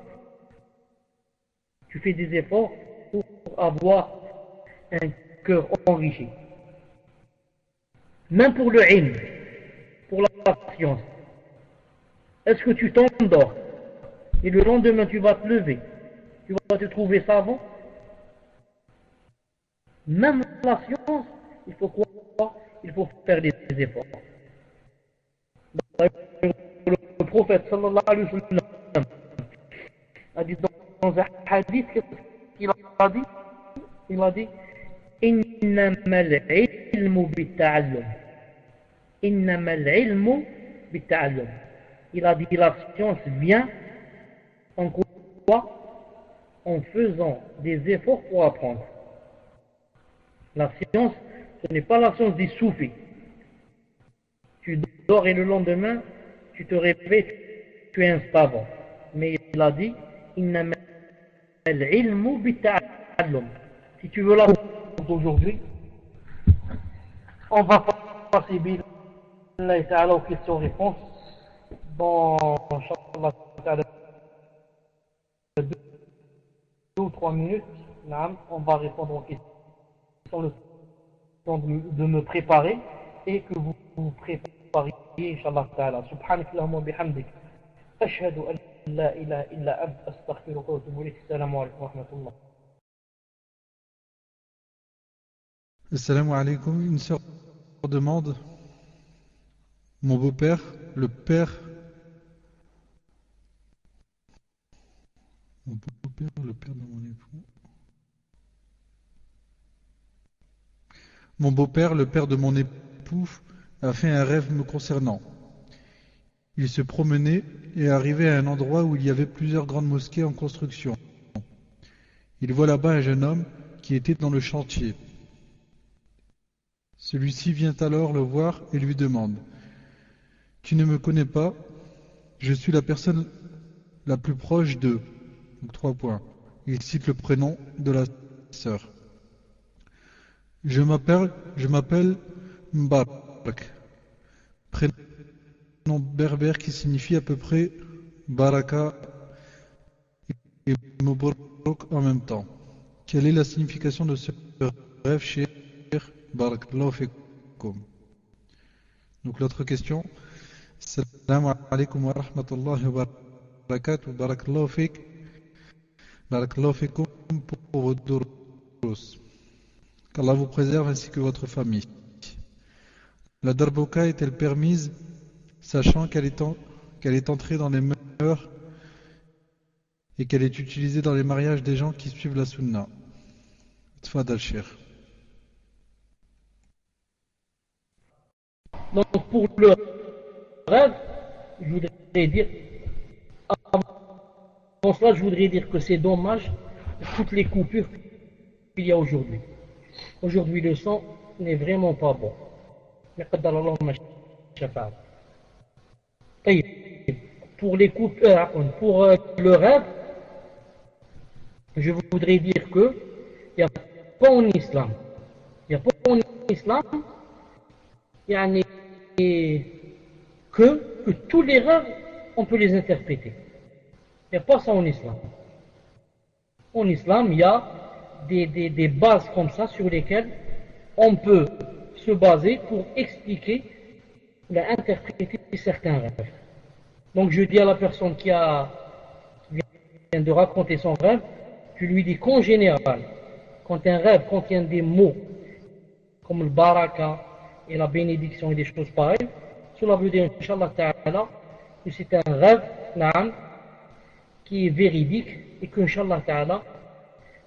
Tu fais des efforts pour avoir un cœur enrichi. Même pour le ilm, pour la science. Est-ce que tu t'endors et le lendemain tu vas te lever, tu vas te trouver savant? Même la science, il faut quoi? Il faut faire des efforts. Le prophète sallallahu alayhi wa sallam a dit dans un hadith, qu'est-ce qu'il a dit? Il a dit إنما العلم بالتعلم. إنما العلم بالتعلم. Il a dit la science vient en quoi? En faisant des efforts pour apprendre. La science, ce n'est pas la science des soufis. Tu dors et le lendemain, tu te réveilles, tu es un savant. Mais il a dit إنما العلم بالتعلم. Si tu veux la d'aujourd'hui, on va passer aux questions-réponses dans, Inch'Allah, 2 ou 3 minutes. On va répondre aux questions, le temps de me préparer et que vous vous prépariez, Inch'Allah ta'ala. Subhanakallahumma wa bihamdik. Ashhadu an la ilaha illa ant, astaghfiruka wa atubu ilayk. Assalamu alaykum wa rahmatullah. Assalamu alaikum. Une sœur demande, mon beau-père, le père de mon époux. Mon beau-père, le père de mon époux, a fait un rêve me concernant. Il se promenait et arrivait à un endroit où il y avait plusieurs grandes mosquées en construction. Il voit là-bas un jeune homme qui était dans le chantier. Celui-ci vient alors le voir et lui demande: Tu ne me connais pas? Je suis la personne la plus proche de... Donc 3 points. Il cite le prénom de la sœur. Je m'appelle Mbarak. Prénom berbère qui signifie à peu près Baraka et Mubarak en même temps. Quelle est la signification de ce rêve, Cheikh Barakallahu fikum? Donc l'autre question. Assalamu alaikum wa rahmatullahi wa barakatuh. Barakallahu fik. Barakallahu fikum pour vos durus. Qu'Allah vous préserve ainsi que votre famille. La darbouka est-elle permise, sachant qu'elle est entrée dans les mœurs et qu'elle est utilisée dans les mariages des gens qui suivent la sunna? Tfadal Cheikh. Donc pour le rêve, je voudrais dire, avant cela, je voudrais dire que c'est dommage toutes les coupures qu'il y a aujourd'hui. Aujourd'hui, le son n'est vraiment pas bon. Pour les coupures, pour le rêve, je voudrais dire que il n'y a pas en islam. Il n'y a pas en islam que tous les rêves, on peut les interpréter. Il n'y a pas ça en islam. En islam, il y a des bases comme ça sur lesquelles on peut se baser pour expliquer ou interpréter certains rêves. Donc je dis à la personne qui vient de raconter son rêve, je lui dis qu'en général, quand un rêve contient des mots comme le baraka et la bénédiction et des choses pareilles, cela veut dire, Inch'Allah Ta'ala, que c'est un rêve qui est véridique et que, Inch'Allah Ta'ala,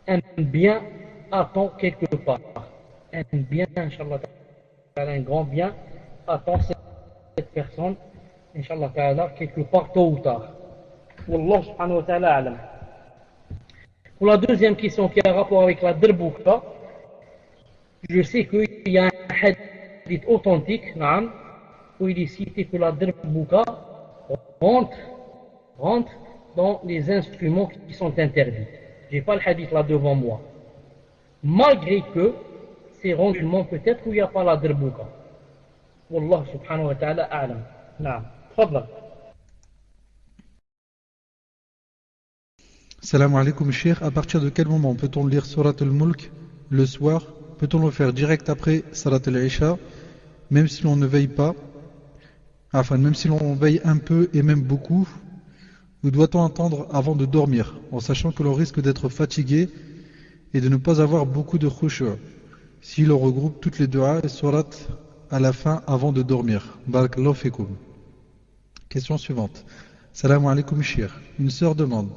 un bien attend quelque part. Un bien, Inch'Allah Ta'ala, un grand bien attend cette personne, Inch'Allah Ta'ala, quelque part tôt ou tard. Wallah subhanahu wa ta'ala alam. Pour la deuxième question qui a rapport avec la darbouka, je sais qu'il y a un hadith authentique, où il est cité que la darbouka rentre dans les instruments qui sont interdits. Je n'ai pas le hadith là devant moi. Malgré que c'est rendement peut-être où il n'y a pas la darbouka. Wallah subhanahu wa ta'ala a'lam. Naam. Tfadlal. Salam alaikum Cheikh. À partir de quel moment peut-on lire Surat al-Mulk le soir? Peut-on le faire direct après Salat al-Isha, même si l'on ne veille pas? Enfin, même si l'on veille un peu et même beaucoup, ou doit-on attendre avant de dormir, en sachant que l'on risque d'être fatigué et de ne pas avoir beaucoup de khushu' si l'on regroupe toutes les du'as et surat à la fin avant de dormir? Barakallahu fikum. Question suivante. Salam alaikum Cheikh. Une sœur demande: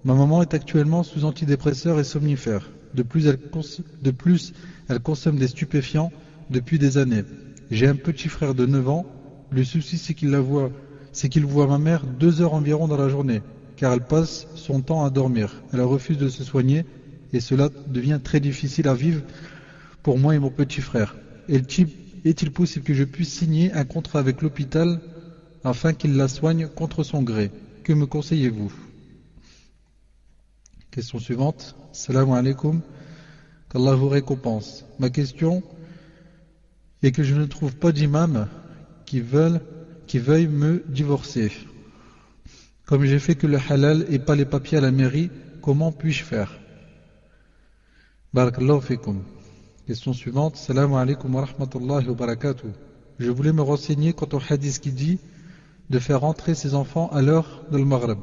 ma maman est actuellement sous antidépresseurs et somnifères. De plus, elle consomme des stupéfiants depuis des années. J'ai un petit frère de 9 ans. Le souci, c'est qu'il voit ma mère 2 heures environ dans la journée, car elle passe son temps à dormir. Elle refuse de se soigner et cela devient très difficile à vivre pour moi et mon petit frère. Est-il possible que je puisse signer un contrat avec l'hôpital afin qu'il la soigne contre son gré? Que me conseillez-vous? Question suivante. Salam alaikum. qu'Allah vous récompense. Ma question est que je ne trouve pas d'imam qui veuille me divorcer. Comme j'ai fait que le halal et pas les papiers à la mairie, comment puis-je faire? Barakallahu fikum. Question suivante. Salam alaikum wa rahmatullahi wa barakatuh. Je voulais me renseigner quant au hadith qui dit de faire rentrer ses enfants à l'heure de l'Maghrib.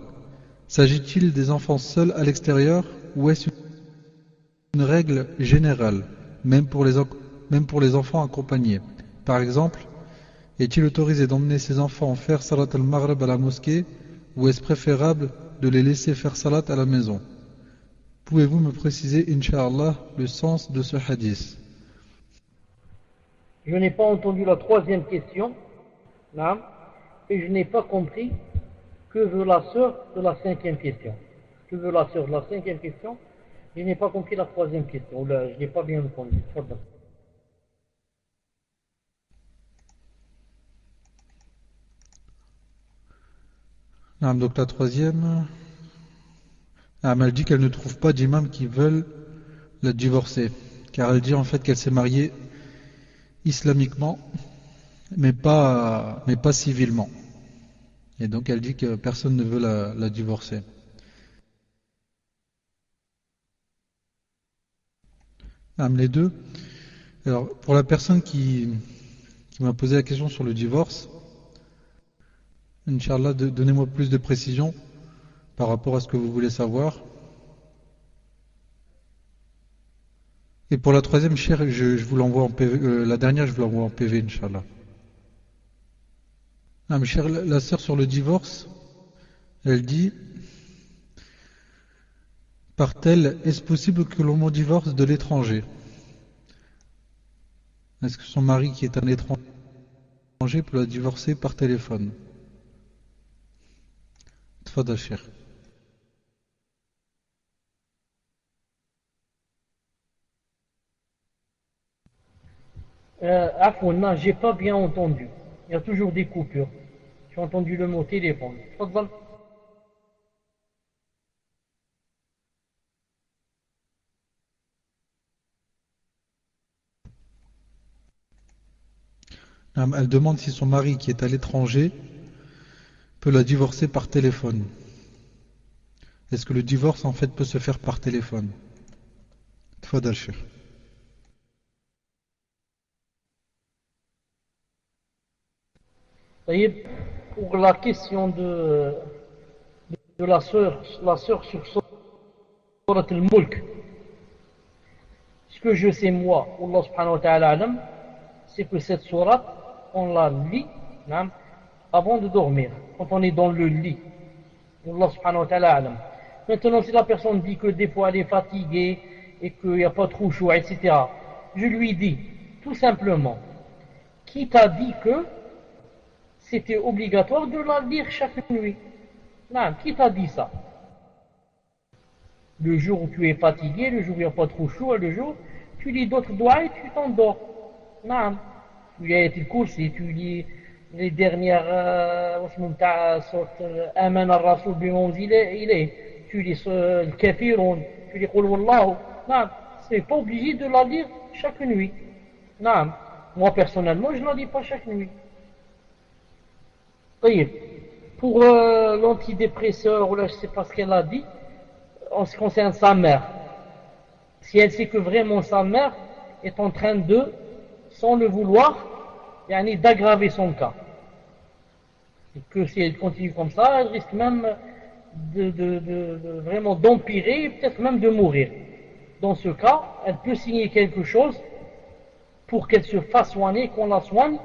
S'agit-il des enfants seuls à l'extérieur ou est-ce une règle générale, même pour les enfants accompagnés? Par exemple, est-il autorisé d'emmener ses enfants faire salat al-Maghrib à la mosquée ou est-ce préférable de les laisser faire salat à la maison? Pouvez-vous me préciser, Inch'Allah, le sens de ce hadith? Je n'ai pas entendu la troisième question, non, et je n'ai pas compris que veut la sœur de la cinquième question. Que veut la sœur de la cinquième question? Je n'ai pas compris la troisième question, là, je n'ai pas bien entendu. Non, donc la troisième, elle dit qu'elle ne trouve pas d'imam qui veulent la divorcer, car elle dit en fait qu'elle s'est mariée islamiquement, mais pas civilement. Et donc elle dit que personne ne veut la divorcer. Les deux. Alors, pour la personne qui m'a posé la question sur le divorce, Inch'Allah, donnez-moi plus de précisions par rapport à ce que vous voulez savoir. Et pour la troisième, cher, je vous l'envoie en PV, la dernière, je vous l'envoie en PV, Inch'Allah. Mais cher, la sœur sur le divorce, elle dit, part-elle, est-ce possible que l'on divorce de l'étranger? Est-ce que son mari qui est un étranger peut la divorcer par téléphone? Tfadal, cher. Afon, non, j'ai pas bien entendu. Il y a toujours des coupures. J'ai entendu le mot téléphone. Tfadal. Elle demande si son mari qui est à l'étranger peut la divorcer par téléphone. Est-ce que le divorce en fait peut se faire par téléphone? Tfadal, cher. Pour la question de la sœur sur Surat al-Mulk, ce que je sais moi, Allah subhanahu wa ta'ala alam, c'est que cette sourate, on la lit avant de dormir, quand on est dans le lit. Allah subhanahu wa ta'ala alam. Maintenant, si la personne dit que des fois elle est fatiguée et qu'il n'y a pas trop chaud, etc., je lui dis tout simplement, qui t'a dit que c'était obligatoire de la lire chaque nuit? Non, qui t'a dit ça? Le jour où tu es fatigué, le jour où il n'y a pas trop chaud, le jour, tu lis d'autres doigts et tu t'endors. Non. Tu lis le Kursi, tu lis les dernières Aman al-Rasul bimanzil ilayh, tu lis le Kafirun, tu lis Qul Wallahu. Non, c'est pas obligé de la lire chaque nuit. Non. Moi personnellement, je ne la lis pas chaque nuit. Pour l'antidépresseur, ou là je ne sais pas ce qu'elle a dit, en ce qui concerne sa mère, si elle sait que vraiment sa mère est en train de, sans le vouloir, d'aggraver son cas, et que si elle continue comme ça, elle risque même de vraiment d'empirer, peut-être même de mourir. Dans ce cas, elle peut signer quelque chose pour qu'elle se fasse soigner, qu'on la soigne,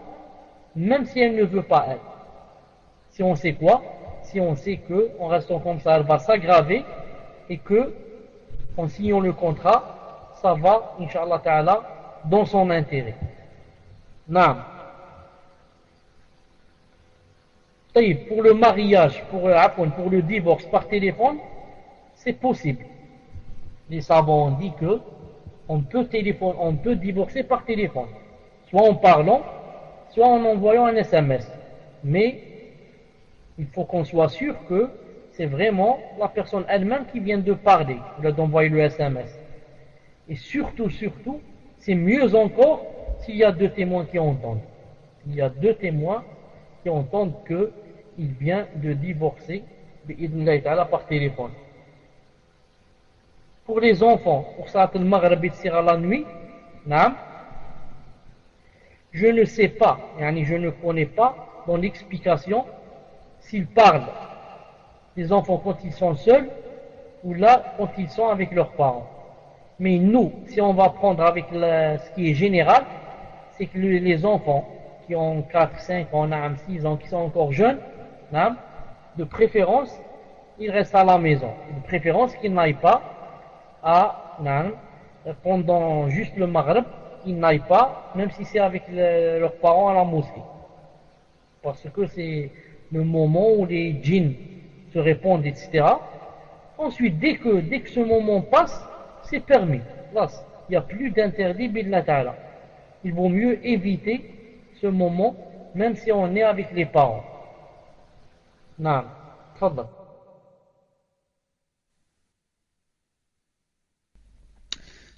même si elle ne veut pas elle. Si on sait quoi? Si on sait que, en restant comme ça, elle va s'aggraver et que, en signant le contrat, ça va, Inch'Allah Ta'ala, dans son intérêt. Naam. Pour le mariage, pour le divorce par téléphone, c'est possible. Les savants ont dit que on peut divorcer par téléphone, soit en parlant, soit en envoyant un SMS. Mais il faut qu'on soit sûr que c'est vraiment la personne elle-même qui vient de parler, d'envoyer le SMS. Et surtout, c'est mieux encore s'il y a deux témoins qui entendent. Il y a deux témoins qui entendent qu'il vient de divorcer par téléphone. Pour les enfants, pour Salat al-Maghrib et à la nuit, je ne sais pas, je ne connais pas dans l'explication s'ils parlent des enfants quand ils sont seuls ou là quand ils sont avec leurs parents. Mais nous, si on va prendre avec ce qui est général, c'est que les enfants qui ont 4, 5 ans, 6 ans, qui sont encore jeunes, de préférence, ils restent à la maison. De préférence qu'ils n'aillent pas pendant juste le Maghrib, qu'ils n'aillent pas, même si c'est avec leurs parents à la mosquée. Parce que c'est le moment où les djinns se répondent, etc. Ensuite, dès que ce moment passe, c'est permis. Là, il n'y a plus d'interdit, billah ta'ala. Il vaut mieux éviter ce moment, même si on est avec les parents. Naam, tfaddal.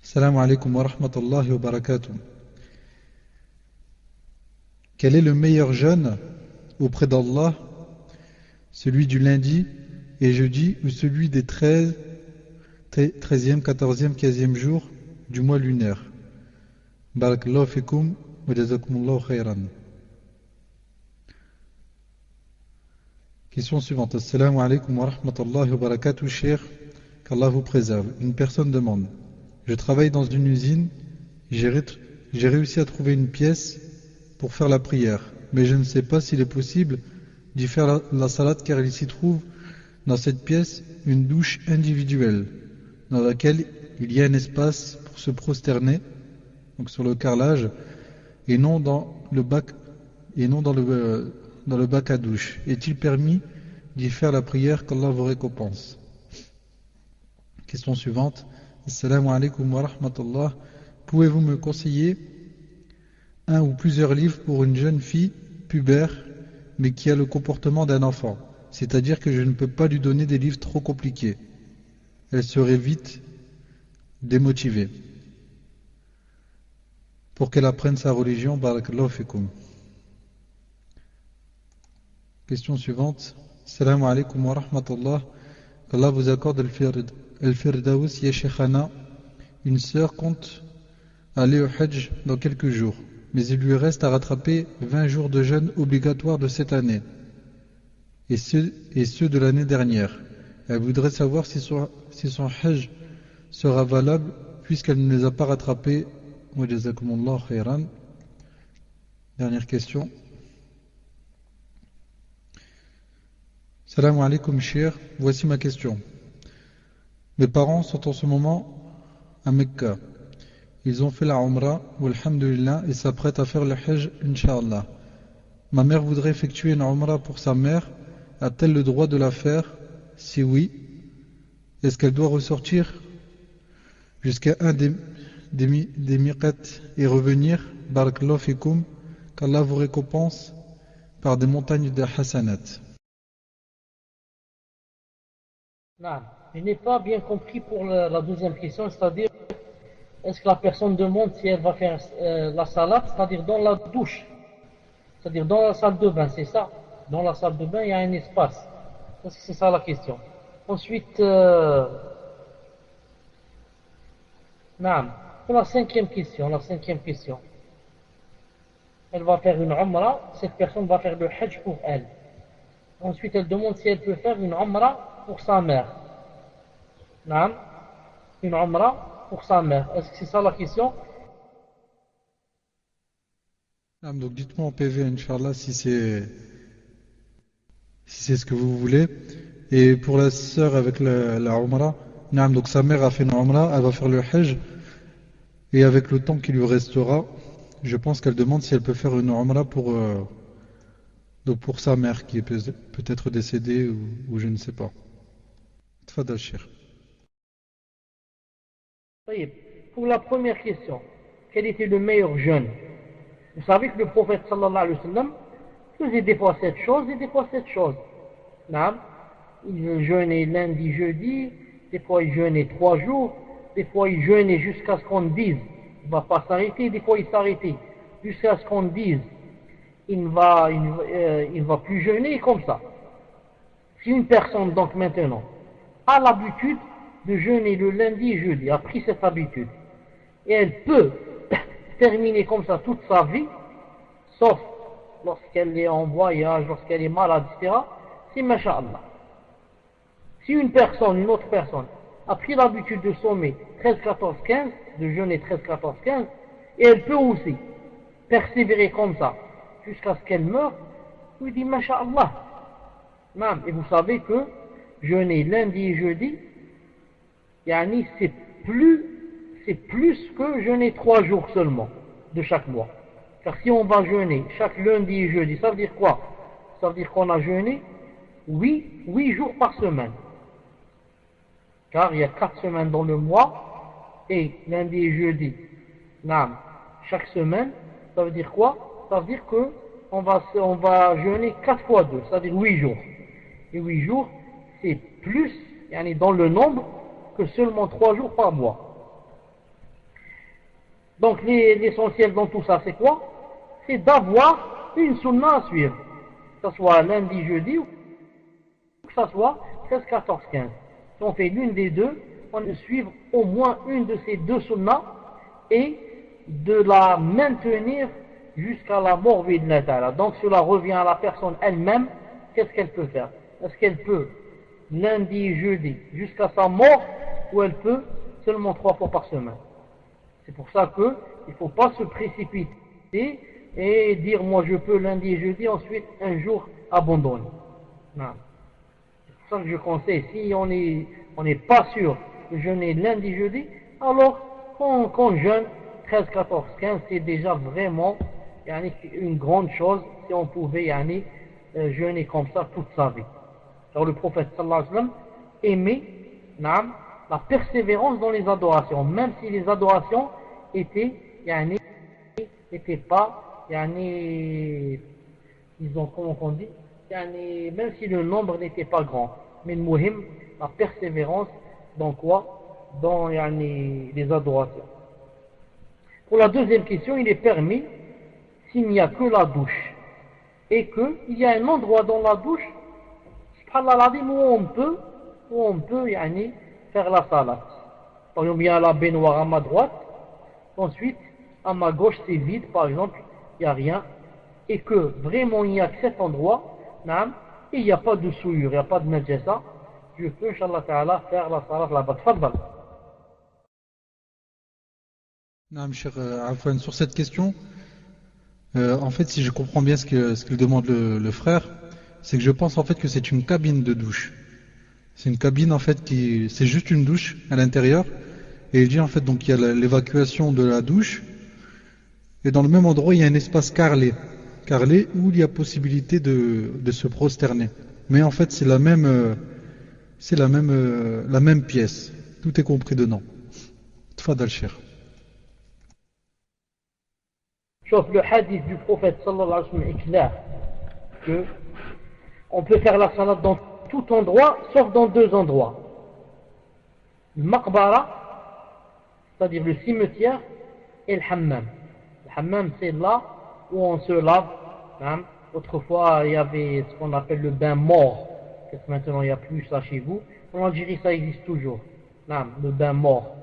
Salam alaikum wa rahmatullahi wa barakatuh. Quel est le meilleur jeûne auprès d'Allah? Celui du lundi et jeudi ou celui des 13e, 14e, 15e jour du mois lunaire? Barakallahu fikum wa jazakumullahu khayran. Question suivante. Assalamu alaikum wa rahmatullahi wa barakatuh, cher. Qu'Allah vous préserve. Une personne demande: je travaille dans une usine, j'ai réussi à trouver une pièce pour faire la prière, mais je ne sais pas s'il est possible d'y faire la salade car il s'y trouve dans cette pièce une douche individuelle dans laquelle il y a un espace pour se prosterner, donc sur le carrelage, et non dans le bac à douche. Est-il permis d'y faire la prière? Qu'Allah vous récompense. Question suivante. Assalamu alaikum wa rahmatullah. Pouvez-vous me conseiller un ou plusieurs livres pour une jeune fille pubère mais qui a le comportement d'un enfant? C'est-à-dire que je ne peux pas lui donner des livres trop compliqués. Elle serait vite démotivée. Pour qu'elle apprenne sa religion, barakallahu fikum. Question suivante. Assalamu alaikum wa rahmatullah. Qu'Allah vous accorde al-Firdaus ya Sheikhana. Une sœur compte aller au Hajj dans quelques jours, mais il lui reste à rattraper 20 jours de jeûne obligatoires de cette année et ceux de l'année dernière. Elle voudrait savoir si son Hajj sera valable puisqu'elle ne les a pas rattrapés. Wa jazakumullahu khayran. Dernière question. Salam alaikum cher, voici ma question. Mes parents sont en ce moment à Mecca. Ils ont fait la Umrah, walhamdulillah, et s'apprêtent à faire le Hajj, Inch'Allah. Ma mère voudrait effectuer une Umrah pour sa mère. A-t-elle le droit de la faire? Si oui, est-ce qu'elle doit ressortir jusqu'à un des miqat et revenir? Barakallahu fikum, qu'Allah vous récompense par des montagnes de hasanat. Non, je n'ai pas bien compris pour la deuxième question, c'est-à-dire, est-ce que la personne demande si elle va faire la salade, c'est-à-dire dans la douche, c'est-à-dire dans la salle de bain, c'est ça? Dans la salle de bain, il y a un espace. Est-ce que c'est ça la question? Ensuite, non, pour la cinquième question, elle va faire une Umrah, cette personne va faire le Hajj pour elle. Ensuite, elle demande si elle peut faire une Umrah pour sa mère. Non, une Umrah pour sa mère. Est-ce que c'est ça la question? Donc dites-moi en PV, Inch'Allah, si c'est ce que vous voulez. Et pour la sœur avec la Umrah, donc sa mère a fait une Umrah, elle va faire le Hajj, et avec le temps qui lui restera, je pense qu'elle demande si elle peut faire une Umrah donc pour sa mère qui est peut-être décédée ou je ne sais pas. Tfadal Cheikh. Pour la première question, quel était le meilleur jeûne? Vous savez que le prophète sallallahu alayhi wa sallam faisait des fois cette chose et des fois cette chose. Il jeûnait lundi, jeudi, des fois il jeûnait 3 jours, des fois il jeûnait jusqu'à ce qu'on dise il ne va pas s'arrêter, des fois il s'arrêtait jusqu'à ce qu'on dise il ne va plus jeûner, comme ça. Si une personne donc maintenant a l'habitude de jeûner le lundi et jeudi, a pris cette habitude, et elle peut terminer comme ça toute sa vie, sauf lorsqu'elle est en voyage, lorsqu'elle est malade, etc., c'est masha'Allah. Si une autre personne, a pris l'habitude de sommer 13, 14, 15, de jeûner 13, 14, 15, et elle peut aussi persévérer comme ça, jusqu'à ce qu'elle meure, je lui dis masha'Allah. Et vous savez que jeûner lundi et jeudi, c'est plus que jeûner 3 jours seulement de chaque mois. Car si on va jeûner chaque lundi et jeudi, ça veut dire quoi? Ça veut dire qu'on a jeûné 8 jours par semaine. Car il y a 4 semaines dans le mois, et lundi et jeudi, chaque semaine, ça veut dire quoi? Ça veut dire que on va jeûner 4 fois 2, c'est-à-dire 8 jours. Et 8 jours, c'est plus, dans le nombre, que seulement 3 jours par mois. Donc l'essentiel dans tout ça, c'est quoi? C'est d'avoir une sunna à suivre. Que ce soit lundi, jeudi, ou que ce soit 13, 14, 15. Si on fait l'une des deux, on doit suivre au moins une de ces deux sunnas et de la maintenir jusqu'à la mort bi'idhnillah ta'ala. Donc cela revient à la personne elle-même, qu'est-ce qu'elle peut faire? Est-ce qu'elle peut lundi et jeudi jusqu'à sa mort, ou elle peut seulement 3 fois par semaine? C'est pour ça qu'il ne faut pas se précipiter et dire moi je peux lundi et jeudi, ensuite un jour abandonner. Non. C'est pour ça que je conseille, si on n'est pas sûr de jeûner lundi et jeudi, alors qu'on jeûne 13, 14, 15, c'est déjà vraiment une grande chose si on pouvait jeûner comme ça toute sa vie. Alors le prophète sallallahu alayhi wa sallam aimait la persévérance dans les adorations, même si les adorations n'étaient pas, disons, comment on dit, même si le nombre n'était pas grand, mais le muhim, la persévérance dans quoi? Dans les adorations. Pour la deuxième question, il est permis, s'il n'y a que la douche, et qu'il y a un endroit dans la douche, subhanallah, où on peut faire la salat. Par exemple, il y a la baignoire à ma droite, ensuite, à ma gauche, c'est vide, par exemple, il n'y a rien, et que vraiment il n'y a que cet endroit, et il n'y a pas de souillure, il n'y a pas de najasa, je peux, Inch'Allah Ta'ala, faire la salat là-bas. Tfaddal. Cher Afwan, sur cette question, en fait, si je comprends bien ce que demande le frère, c'est que je pense en fait que c'est une cabine de douche. C'est une cabine en fait c'est juste une douche à l'intérieur. Et il dit en fait donc il y a l'évacuation de la douche. Et dans le même endroit il y a un espace carrelé où il y a possibilité de se prosterner. Mais en fait c'est la même pièce. Tout est compris dedans. Tfadal cher. Sauf le hadith du prophète sallallahu alayhi wa sallam est clair que on peut faire la salat dans tout endroit sauf dans 2 endroits. Le maqbara, c'est-à-dire le cimetière, et le hammam. Le hammam, c'est là où on se lave. Autrefois il y avait ce qu'on appelle le bain mort, maintenant il n'y a plus ça chez vous. En Algérie ça existe toujours, le bain mort,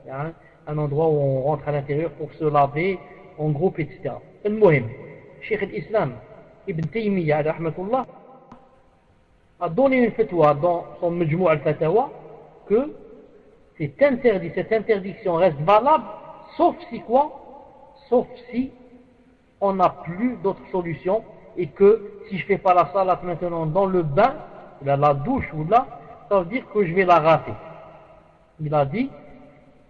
un endroit où on rentre à l'intérieur pour se laver en groupe, etc. المهم Cheikh al-Islam Ibn Taymiyyah rahmatullah a donné une fatwa dans son Majmou' al-Fatawa que c'est interdit, cette interdiction reste valable sauf si on n'a plus d'autre solution, et que si je fais pas la salat maintenant dans le bain, la douche ou là, ça veut dire que je vais la rater. Il a dit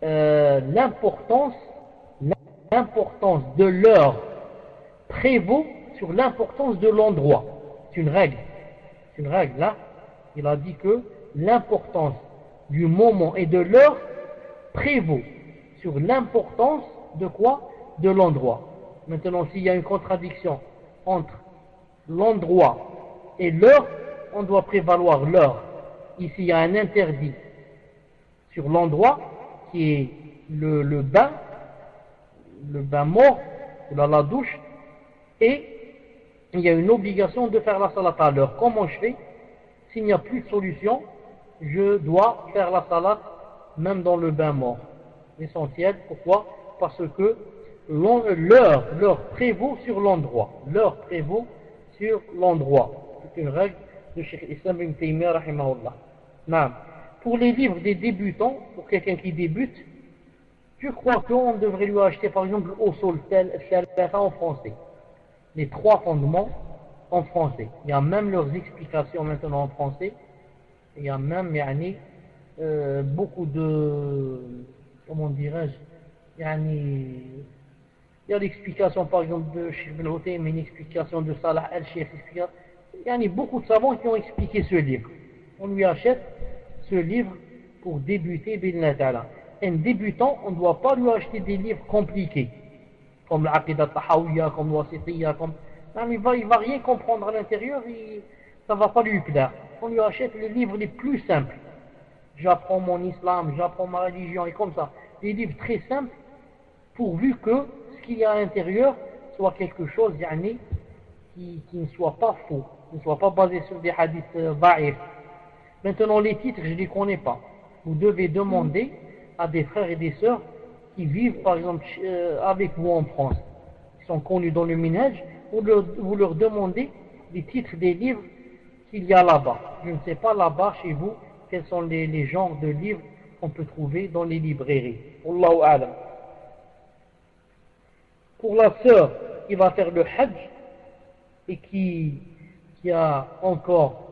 l'importance de l'heure prévaut sur l'importance de l'endroit. C'est une règle là. Il a dit que l'importance du moment et de l'heure prévaut sur l'importance de quoi? De l'endroit. Maintenant, s'il y a une contradiction entre l'endroit et l'heure, on doit prévaloir l'heure. Ici, il y a un interdit sur l'endroit, qui est le bain mort, ou la douche, et il y a une obligation de faire la salat à l'heure. Comment je fais? S'il n'y a plus de solution, je dois faire la salat même dans le bain mort. L'essentiel, pourquoi? Parce que l'heure prévaut sur l'endroit. L'heure prévaut sur l'endroit. C'est une règle de Cheikh Islam ibn Taymiyyah rahimahullah. Naam. Pour les livres des débutants, pour quelqu'un qui débute, je crois qu'on devrait lui acheter par exemple Usul Thalatha en français. Les 3 fondements en français. Il y a même leurs explications maintenant en français. Il y a même beaucoup de, comment dirais-je, il y a l'explication par exemple de Cheikh Ibn Uthaymin, une explication de Salah al-Sheikh, il y a beaucoup de savants qui ont expliqué ce livre. On lui achète ce livre pour débuter bi'idhnillah ta'ala. Un débutant, on ne doit pas lui acheter des livres compliqués, comme l'Aqidat Tahawiyya, comme l'Wasitiyya, comme... Non, il va rien comprendre à l'intérieur, ça ne va pas lui plaire. On lui achète les livres les plus simples. J'apprends mon islam, j'apprends ma religion, et comme ça. Des livres très simples, pourvu que ce qu'il y a à l'intérieur soit quelque chose qui ne soit pas faux, ne soit pas basé sur des hadiths da'if. Maintenant, les titres, je ne les connais pas. Vous devez demander à des frères et des sœurs qui vivent, par exemple, avec vous en France, qui sont connus dans le minhaj, vous leur demandez les titres des livres qu'il y a là-bas. Je ne sais pas là-bas, chez vous, quels sont les genres de livres qu'on peut trouver dans les librairies. Wallahu a'lam. Pour la sœur qui va faire le hajj et qui a encore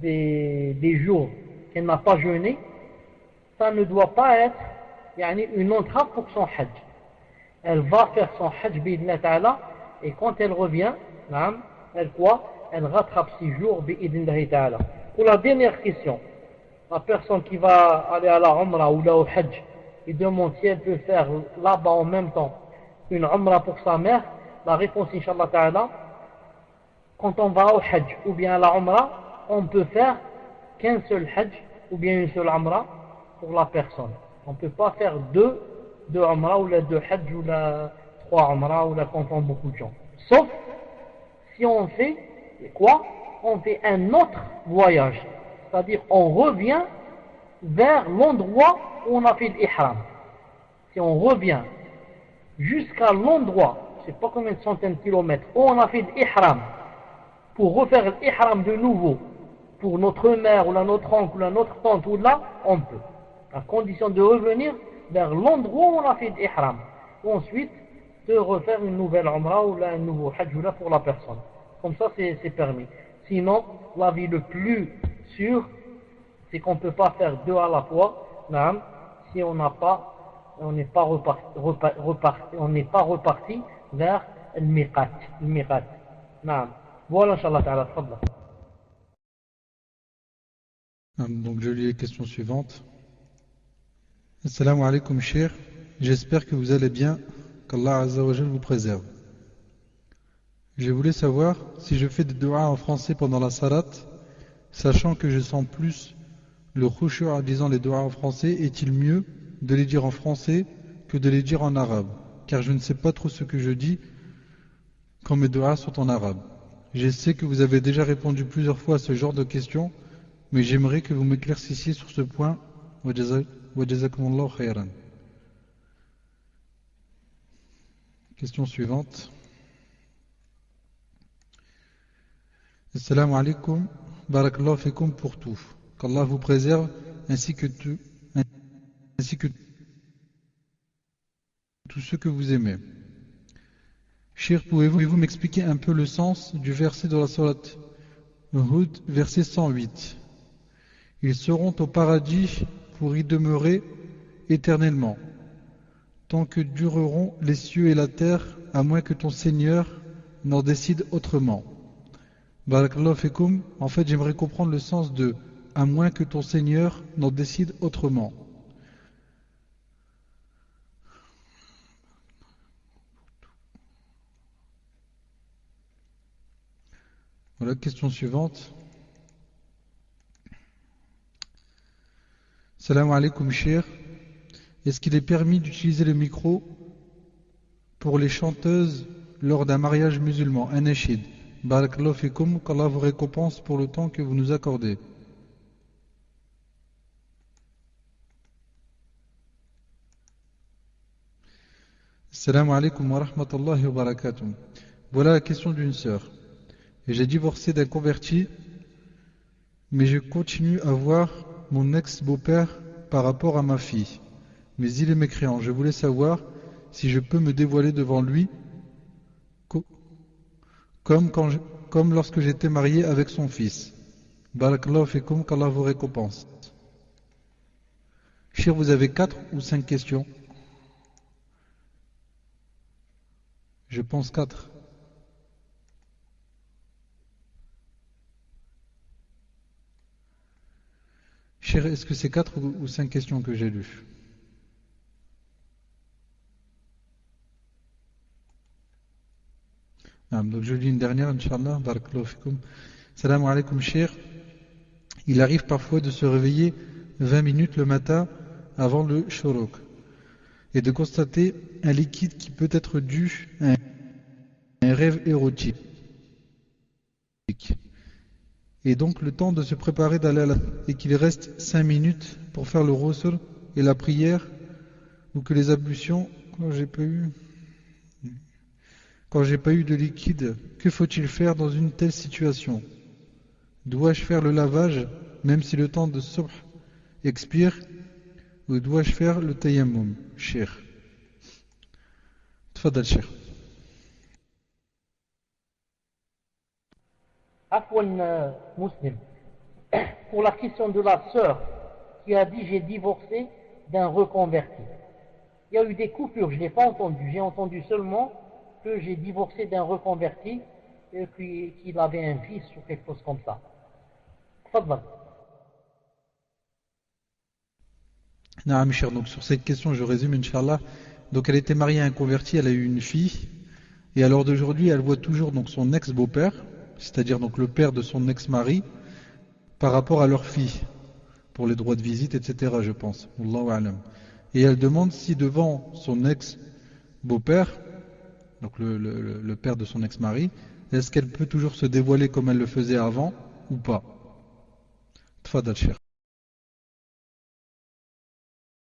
des jours qu'elle n'a pas jeûné, ça ne doit pas être une entrave pour son hajj. Elle va faire son hajj bi'idhnillah ta'ala, et quand elle revient, elle rattrape 6 jours bi'idhnillah ta'ala. Pour la dernière question, la personne qui va aller à la Umrah ou là au hajj, il demande si elle peut faire là-bas en même temps une Umrah pour sa mère. La réponse, Inch'Allah ta'ala, quand on va au hajj ou bien à la Umrah, on peut faire qu'un seul hajj ou bien une seule Umrah pour la personne. On ne peut pas faire deux Umrah ou deux hajj ou 3 Umrah ou quand on beaucoup de gens. Sauf si on fait quoi? On fait un autre voyage. C'est-à-dire on revient vers l'endroit où on a fait l'ihram. Si on revient jusqu'à l'endroit, je ne sais pas combien de centaines de kilomètres, où on a fait l'ihram, pour refaire l'ihram de nouveau, pour notre mère ou notre oncle ou notre tante ou là, on peut. À condition de revenir vers l'endroit où on a fait l'ihram. Ensuite, de refaire une nouvelle umrah ou un nouveau hajj pour la personne. Comme ça, c'est permis. Sinon, l'avis le plus sûr, c'est qu'on ne peut pas faire 2 à la fois, si on n'est pas reparti vers le miqat. Voilà, Inch'Allah ta'ala, tfadla. Donc je lis les questions suivantes. Assalamu alaikum cher, j'espère que vous allez bien, qu'Allah Azza wa Jal vous préserve. Je voulais savoir si je fais des doigts en français pendant la salat, sachant que je sens plus le khushu' en disant les doigts en français, est-il mieux de les dire en français que de les dire en arabe? Car je ne sais pas trop ce que je dis quand mes doigts sont en arabe. Je sais que vous avez déjà répondu plusieurs fois à ce genre de questions, mais j'aimerais que vous m'éclaircissiez sur ce point. Wa jazakumullahu khayran. Question suivante. Assalamu alaikum, barakallahu fikum pour tout. Qu'Allah vous préserve ainsi que tous ceux que vous aimez. Cheikh, pouvez-vous m'expliquer un peu le sens du verset de la sourate Hud, verset 108? Ils seront au paradis pour y demeurer éternellement, tant que dureront les cieux et la terre, à moins que ton Seigneur n'en décide autrement. Barakallahu fikum. En fait, j'aimerais comprendre le sens de « à moins que ton Seigneur n'en décide autrement ». Voilà, question suivante. Salam alaikum cher. Est-ce qu'il est permis d'utiliser le micro pour les chanteuses lors d'un mariage musulman, un nashid? Barakallahu fikum, qu'Allah vous récompense pour le temps que vous nous accordez. Assalamu alaikum wa rahmatullahi wa barakatuh. Voilà la question d'une sœur. J'ai divorcé d'un converti, mais je continue à voir mon ex-beau-père par rapport à ma fille. Mais il est mécréant. Je voulais savoir si je peux me dévoiler devant lui, comme lorsque j'étais marié avec son fils. Barakallahu fikum, qu'Allah vous récompense. Cheikh, vous avez 4 ou 5 questions? Je pense 4. Cheikh, est-ce que c'est 4 ou 5 questions que j'ai lues? Donc je lis une dernière, Inch'Allah. Barakallahu fikum. Salam alaikum, Cheikh. Il arrive parfois de se réveiller 20 minutes le matin avant le shuruk et de constater un liquide qui peut être dû à un rêve érotique. Et donc le temps de se préparer d'aller à la... et qu'il reste 5 minutes pour faire le ghusl et la prière, ou que les ablutions, quand j'ai pas eu de liquide, que faut-il faire dans une telle situation? Dois-je faire le lavage même si le temps de subh expire, ou dois-je faire le tayammum? Cheikh, tfadal Cheikh. Afwan Muslim, pour la question de la sœur qui a dit j'ai divorcé d'un reconverti. Il y a eu des coupures, je ne l'ai pas entendu. J'ai entendu seulement que j'ai divorcé d'un reconverti et qu'il avait un fils ou quelque chose comme ça. Fadlan. Non, cher, donc sur cette question, je résume, Inch'Allah. Donc elle était mariée à un converti, elle a eu une fille, et à l'heure d'aujourd'hui, elle voit toujours donc son ex-beau-père, c'est-à-dire donc le père de son ex-mari, par rapport à leur fille, pour les droits de visite, etc., je pense. Wallahu a'lam. Et elle demande si devant son ex-beau-père, donc le père de son ex-mari, est-ce qu'elle peut toujours se dévoiler comme elle le faisait avant ou pas? Tfadal Cheikh.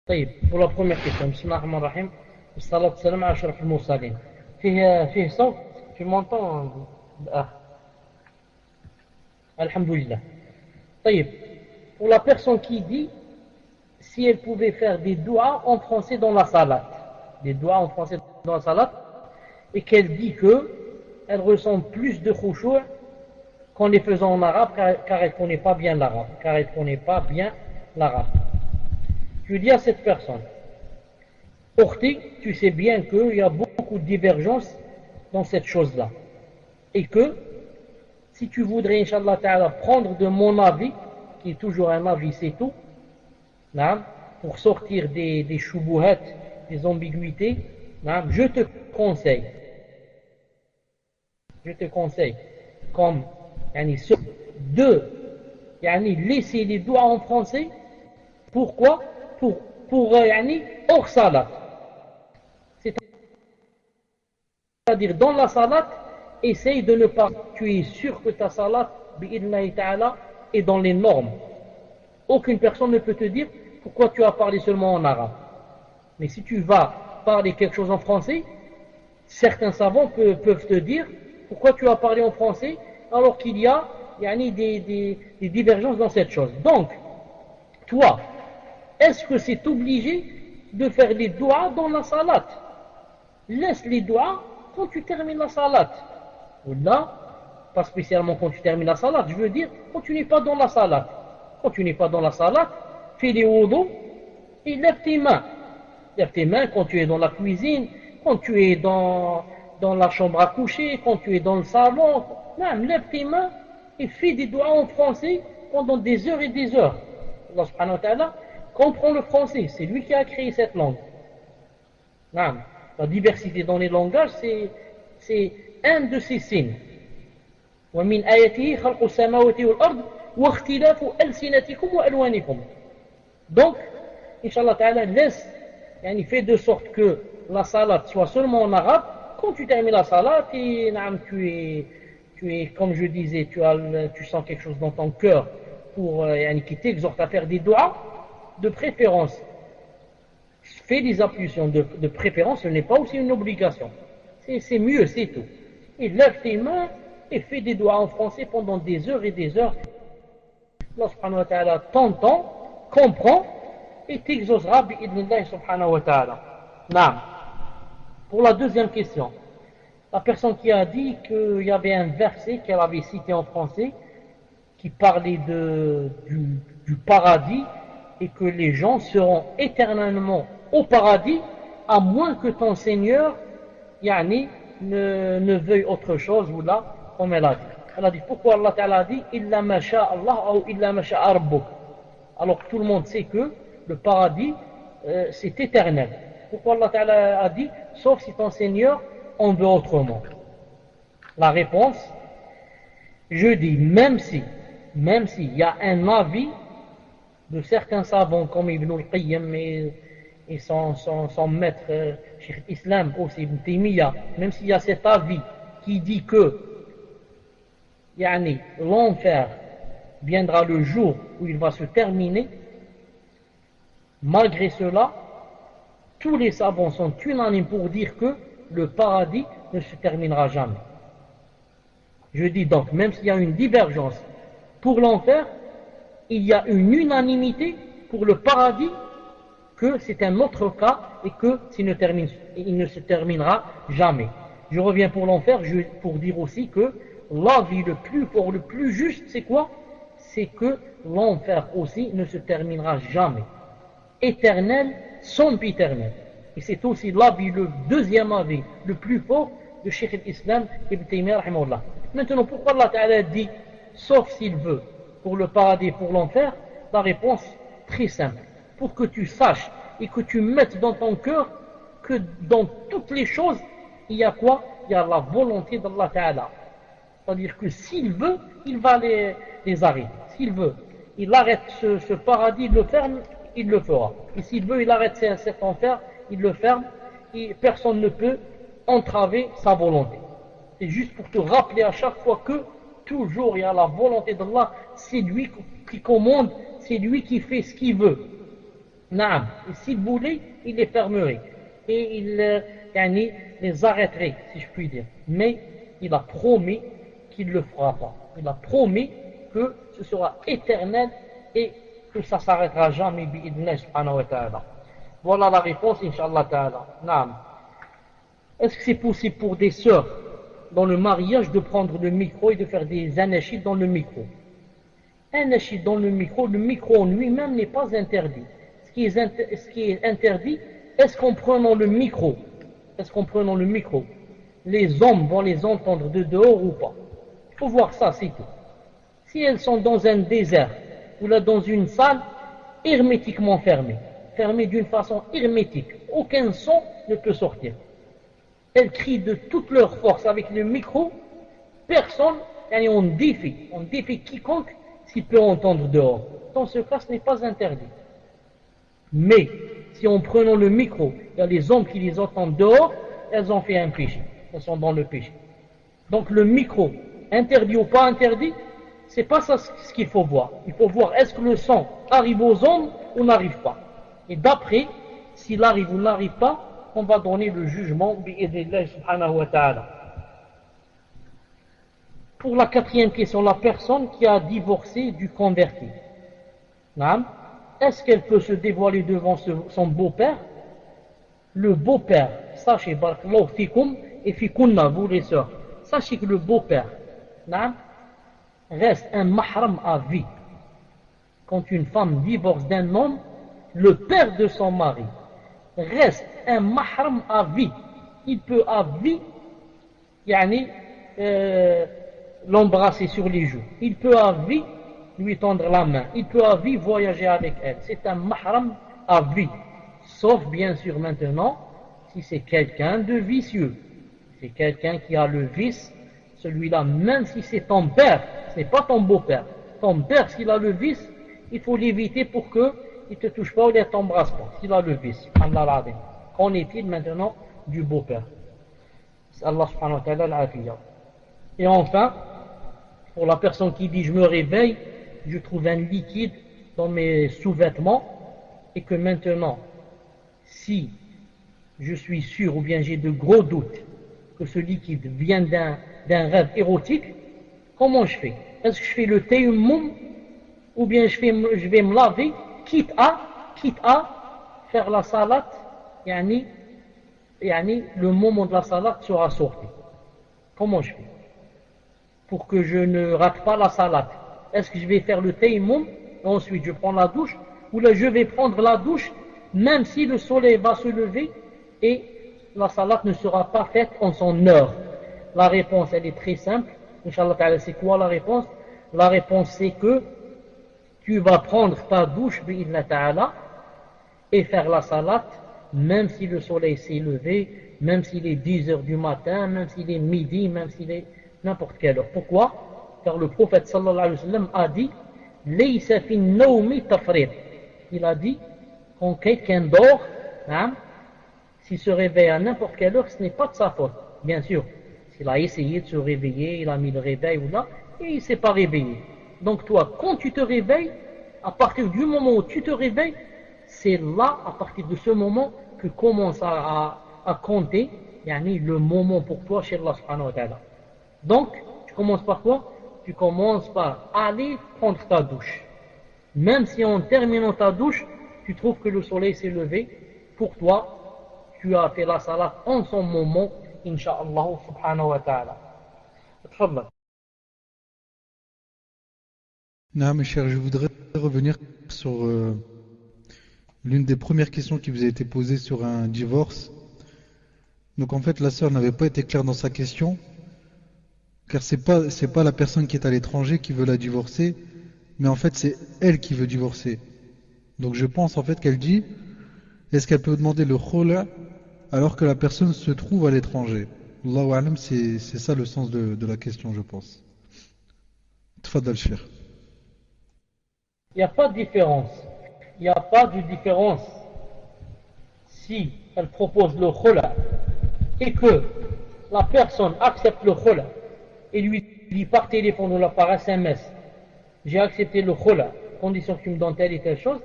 طيب pour la première question, Bismillah ar-Rahman ar-Rahim, Salat salam ala ashraf al-mursalin. فيه صوت, tu m'entends? Alhamdulillah. طيب, pour la personne qui dit si elle pouvait faire des doigts en français dans la salat, des doigts en français dans la salat, et qu'elle dit que elle ressent plus de khushu' qu'en les faisant en arabe, car elle ne connaît pas bien l'arabe, Je dis à cette personne, Orti, tu sais bien qu'il y a beaucoup de divergences dans cette chose-là, et que si tu voudrais, Inch'Allah Ta'ala, prendre de mon avis, qui est toujours un avis, c'est tout, pour sortir des shubuhat, des ambiguïtés, je te conseille, comme de laisser les doigts en français. Pourquoi? Pour hors salat. C'est-à-dire dans la salat, essaye de ne pas, tu es sûr que ta salat, bi'idnahi ta'ala, est dans les normes. Aucune personne ne peut te dire pourquoi tu as parlé seulement en arabe. Mais si tu vas parler quelque chose en français, certains savants peuvent te dire pourquoi tu as parlé en français alors qu'il y a des divergences dans cette chose. Donc, toi, est-ce que c'est obligé de faire les doigts dans la salat? Laisse les doigts quand tu termines la salat. Ou là, pas spécialement quand tu termines la salat, je veux dire quand tu n'es pas dans la salat. Quand tu n'es pas dans la salat, fais les wudu et lève tes mains. Lève tes mains quand tu es dans la cuisine, quand tu es dans la chambre à coucher, quand tu es dans le salon. Lève tes mains et fais des doigts en français pendant des heures et des heures. Allah subhanahu wa ta'ala comprend le français, c'est lui qui a créé cette langue. La diversité dans les langages, c'est un de ces signes. وَمِنْ آيَاتِهِ خَلْقُ السَّمَاوَاتِ وَالْأَرْضِ وَاخْتِلَافُ أَلْسِنَتِكُمْ وَأَلْوَانِكُمْ. Donc, Inch'Allah Ta'ala, laisse il fait de sorte que la salade soit seulement en arabe. Quand tu termines la salade, tu es, comme je disais, tu sens quelque chose dans ton cœur qui t'exhorte à faire des doigts, de préférence. Fais des ablutions de préférence, ce n'est pas aussi une obligation. C'est mieux, c'est tout. Et lève tes mains et fais des doigts en français pendant des heures et des heures. Allah subhanahu wa ta'ala t'entend, comprend et t'exaucera bi'idnillahi subhanahu wa ta'ala. Naam. Pour la deuxième question, la personne qui a dit qu'il y avait un verset qu'elle avait cité en français qui parlait du paradis et que les gens seront éternellement au paradis à moins que ton Seigneur ne veuille autre chose ou là, comme elle a dit. Elle a dit pourquoi Allah Ta'ala a dit illa ma sha Allah ou illa ma sha rabbuk. Alors que tout le monde sait que le paradis c'est éternel. Pourquoi Allah Ta'ala a dit sauf si ton Seigneur en veut autrement. La réponse, je dis même s'il y a un avis de certains savants comme Ibn al-Qayyim et son maître Cheikh Islam aussi Ibn Taymiyyah, même s'il y a cet avis qui dit que l'enfer viendra le jour où il va se terminer, malgré cela tous les savants sont unanimes pour dire que le paradis ne se terminera jamais. Je dis donc, même s'il y a une divergence pour l'enfer, il y a une unanimité pour le paradis que c'est un autre cas et que il ne se terminera jamais. Je reviens pour l'enfer pour dire aussi que l'avis le plus fort, le plus juste, c'est quoi? C'est que l'enfer aussi ne se terminera jamais. Éternel, sempiternel. Et c'est aussi l'avis, le deuxième avis, le plus fort de Cheikh l'Islam Ibn Taymiyyah rahimahullah. Maintenant, pourquoi Allah Ta'ala dit sauf s'il veut pour le paradis et pour l'enfer? La réponse très simple. Pour que tu saches et que tu mettes dans ton cœur que dans toutes les choses, il y a quoi? Il y a la volonté d'Allah Ta'ala. C'est-à-dire que s'il veut, il va les arrêter. S'il veut, il arrête ce paradis, il le ferme, il le fera. Et s'il veut, il arrête cet enfer, il le ferme, et personne ne peut entraver sa volonté. C'est juste pour te rappeler à chaque fois que toujours il y a la volonté d'Allah, c'est lui qui commande, c'est lui qui fait ce qu'il veut. Naam. Et s'il voulait, il les fermerait. Et il les arrêterait, si je puis dire. Mais il a promis qu'il ne le fera pas. Il a promis que ce sera éternel et que ça ne s'arrêtera jamais, bi'idnillah subhanahu wa ta'ala. Voilà la réponse, Inch'Allah ta'ala. Naam. Est-ce que c'est possible pour des sœurs dans le mariage de prendre le micro et de faire des anachid dans le micro? Un anachid dans le micro en lui-même n'est pas interdit. Ce qui est interdit, est-ce qu'en prenant le micro, les hommes vont les entendre de dehors ou pas? Il faut voir ça, c'est tout. Si elles sont dans un désert ou là dans une salle hermétiquement fermée d'une façon hermétique, aucun son ne peut sortir. Elles crient de toute leur force avec le micro, personne, on défie quiconque s'il peut entendre dehors. Dans ce cas, ce n'est pas interdit. Mais, si en prenant le micro, il y a les hommes qui les entendent dehors, elles ont fait un péché. Elles sont dans le péché. Donc le micro, interdit ou pas interdit, c'est pas ça ce qu'il faut voir. Il faut voir est-ce que le son arrive aux hommes ou n'arrive pas. Et d'après, s'il arrive ou n'arrive pas, on va donner le jugement bi'idhnillah subhanahu wa ta'ala. Pour la quatrième question, la personne qui a divorcé du converti. Est-ce qu'elle peut se dévoiler devant son beau-père? Le beau-père, sachez, barakallahu fikum et fikunna, vous les sœurs, sachez que le beau-père reste un mahram à vie. Quand une femme divorce d'un homme, le père de son mari reste un mahram à vie. Il peut à vie l'embrasser sur les joues. Il peut à vie lui tendre la main. Il peut à vie voyager avec elle. C'est un mahram à vie. Sauf bien sûr maintenant, si c'est quelqu'un de vicieux. C'est quelqu'un qui a le vice, celui-là, même si c'est ton père, ce n'est pas ton beau-père. Ton père, s'il a le vice, il faut l'éviter pour qu'il il te touche pas ou il ne t'embrasse pas, s'il a le vice, Allah l'adin. Qu'en est-il maintenant du beau-père? C'est Allah subhanahu wa ta'ala l'afiyah. Et enfin, pour la personne qui dit je me réveille, je trouve un liquide dans mes sous-vêtements et que maintenant, si je suis sûr ou bien j'ai de gros doutes que ce liquide vient d'un rêve érotique, comment je fais? Est-ce que je fais le tayammum ou bien je vais me laver quitte à faire la salat, yani le moment de la salat sera sorti. Comment je fais pour que je ne rate pas la salat? Est-ce que je vais faire le tayammum et ensuite je prends la douche, ou là je vais prendre la douche même si le soleil va se lever et la salat ne sera pas faite en son heure? La réponse elle est très simple. Inch'Allah ta'ala, c'est quoi la réponse? La réponse c'est que tu vas prendre ta douche bi'idna ta'ala et faire la salat même si le soleil s'est levé, même s'il est 10 heures du matin, même s'il est midi, même s'il est n'importe quelle heure. Pourquoi? Car le prophète sallallahu alayhi wa sallam a dit Laysa fi nawmi tafrid. Il a dit quand quelqu'un dort, hein, s'il se réveille à n'importe quelle heure, ce n'est pas de sa faute. Bien sûr, s'il a essayé de se réveiller, il a mis le réveil ou là, et il ne s'est pas réveillé. Donc toi, quand tu te réveilles, à partir du moment où tu te réveilles, c'est là, à partir de ce moment, que commence à compter yani, le moment pour toi chez Allah subhanahu wa ta'ala. Donc, tu commences par quoi? Tu commences par aller prendre ta douche. Même si en terminant ta douche, tu trouves que le soleil s'est levé, pour toi, tu as fait la salat en son moment, insha'Allah subhanahu wa ta'ala. Tfadlal. Non, mes chers, je voudrais revenir sur l'une des premières questions qui vous a été posée sur un divorce. Donc en fait, la sœur n'avait pas été claire dans sa question, car c'est pas la personne qui est à l'étranger qui veut la divorcer, mais en fait c'est elle qui veut divorcer. Donc je pense en fait qu'elle dit, est-ce qu'elle peut demander le khula alors que la personne se trouve à l'étranger? Allahu a'lam, c'est ça le sens de la question, je pense. Tfadal Cheikh. Il n'y a pas de différence. Il n'y a pas de différence si elle propose le khula et que la personne accepte le khula et lui dit par téléphone ou là par SMS, j'ai accepté le khula, condition que tu me donnes telle et telle chose,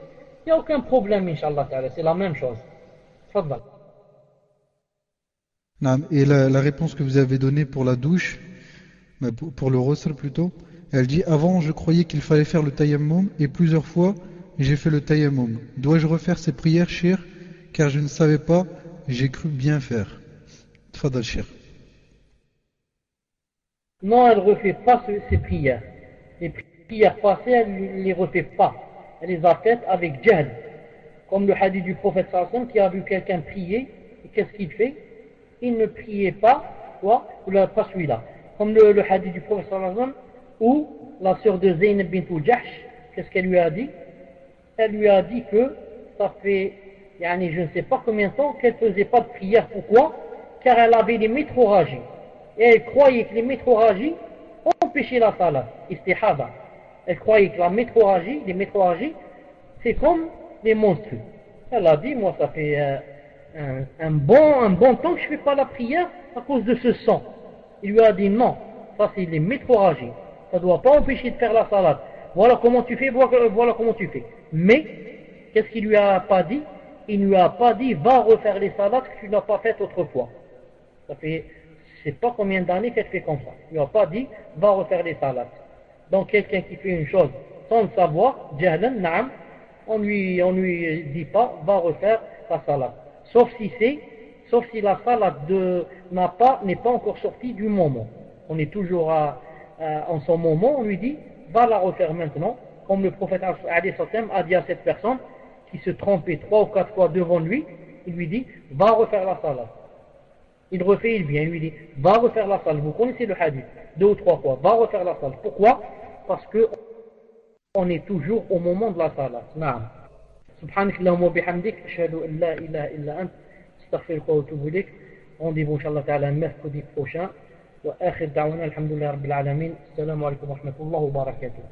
il n'y a aucun problème, Inch'Allah ta'ala, c'est la même chose. Tfadal. Et la réponse que vous avez donnée pour la douche, pour le ghusl plutôt, elle dit avant je croyais qu'il fallait faire le tayammum et plusieurs fois j'ai fait le tayammum. Dois-je refaire ces prières, Cheikh? Car je ne savais pas, j'ai cru bien faire. Tfadal Cheikh. Non, elle ne refait pas ses prières. Les prières passées, elle ne les refait pas. Elle les a faites avec jahl. Comme le hadith du prophète sallallahu alayhi wa sallam qui a vu quelqu'un prier, et qu'est-ce qu'il fait? Il ne priait pas, quoi, ou pas celui-là. Comme le hadith du prophète sallallahu alayhi wa sallam, où la sœur de Zaynab bint Jahsh, qu'est-ce qu'elle lui a dit? Elle lui a dit que ça fait, je ne sais pas combien de temps qu'elle ne faisait pas de prière. Pourquoi? Car elle avait des métrorragies. Et elle croyait que les métrorragies empêchaient la salat, istihada. Elle croyait que les métrorragies, c'est comme les menstrues. Elle a dit, moi ça fait un bon temps que je ne fais pas la prière à cause de ce sang. Il lui a dit non, ça c'est les métrorragies. Ça ne doit pas empêcher de faire la salat. Voilà comment tu fais, voilà comment tu fais. Mais, qu'est-ce qu'il lui a pas dit? Il ne lui a pas dit, va refaire les salats que tu n'as pas faites autrefois. Ça fait, je ne sais pas combien d'années qu'elle fait comme ça. Il ne lui a pas dit, va refaire les salats. Donc, quelqu'un qui fait une chose sans le savoir, jahlan, na'am, on lui dit pas, va refaire la salat. Sauf si la salat n'est pas encore sortie du moment. On est toujours en son moment, on lui dit, va la refaire maintenant, comme le prophète a dit à cette personne qui se trompait 3 ou 4 fois devant lui, il lui dit, va refaire la salat. Il refait, il vient, il lui dit, va refaire la salat. Vous connaissez le hadith, 2 ou 3 fois, va refaire la salat. Pourquoi? Parce que on est toujours au moment de la salat. Naam. سبحانك اللهم وبحمدك أشهد أن لا إله إلا أنت أستغفرك وأتوب إليك. Rendez-vous Inch'Allah ta'ala mercredi prochain. وآخر دعوانا الحمد لله رب العالمين. السلام عليكم ورحمة الله وبركاته.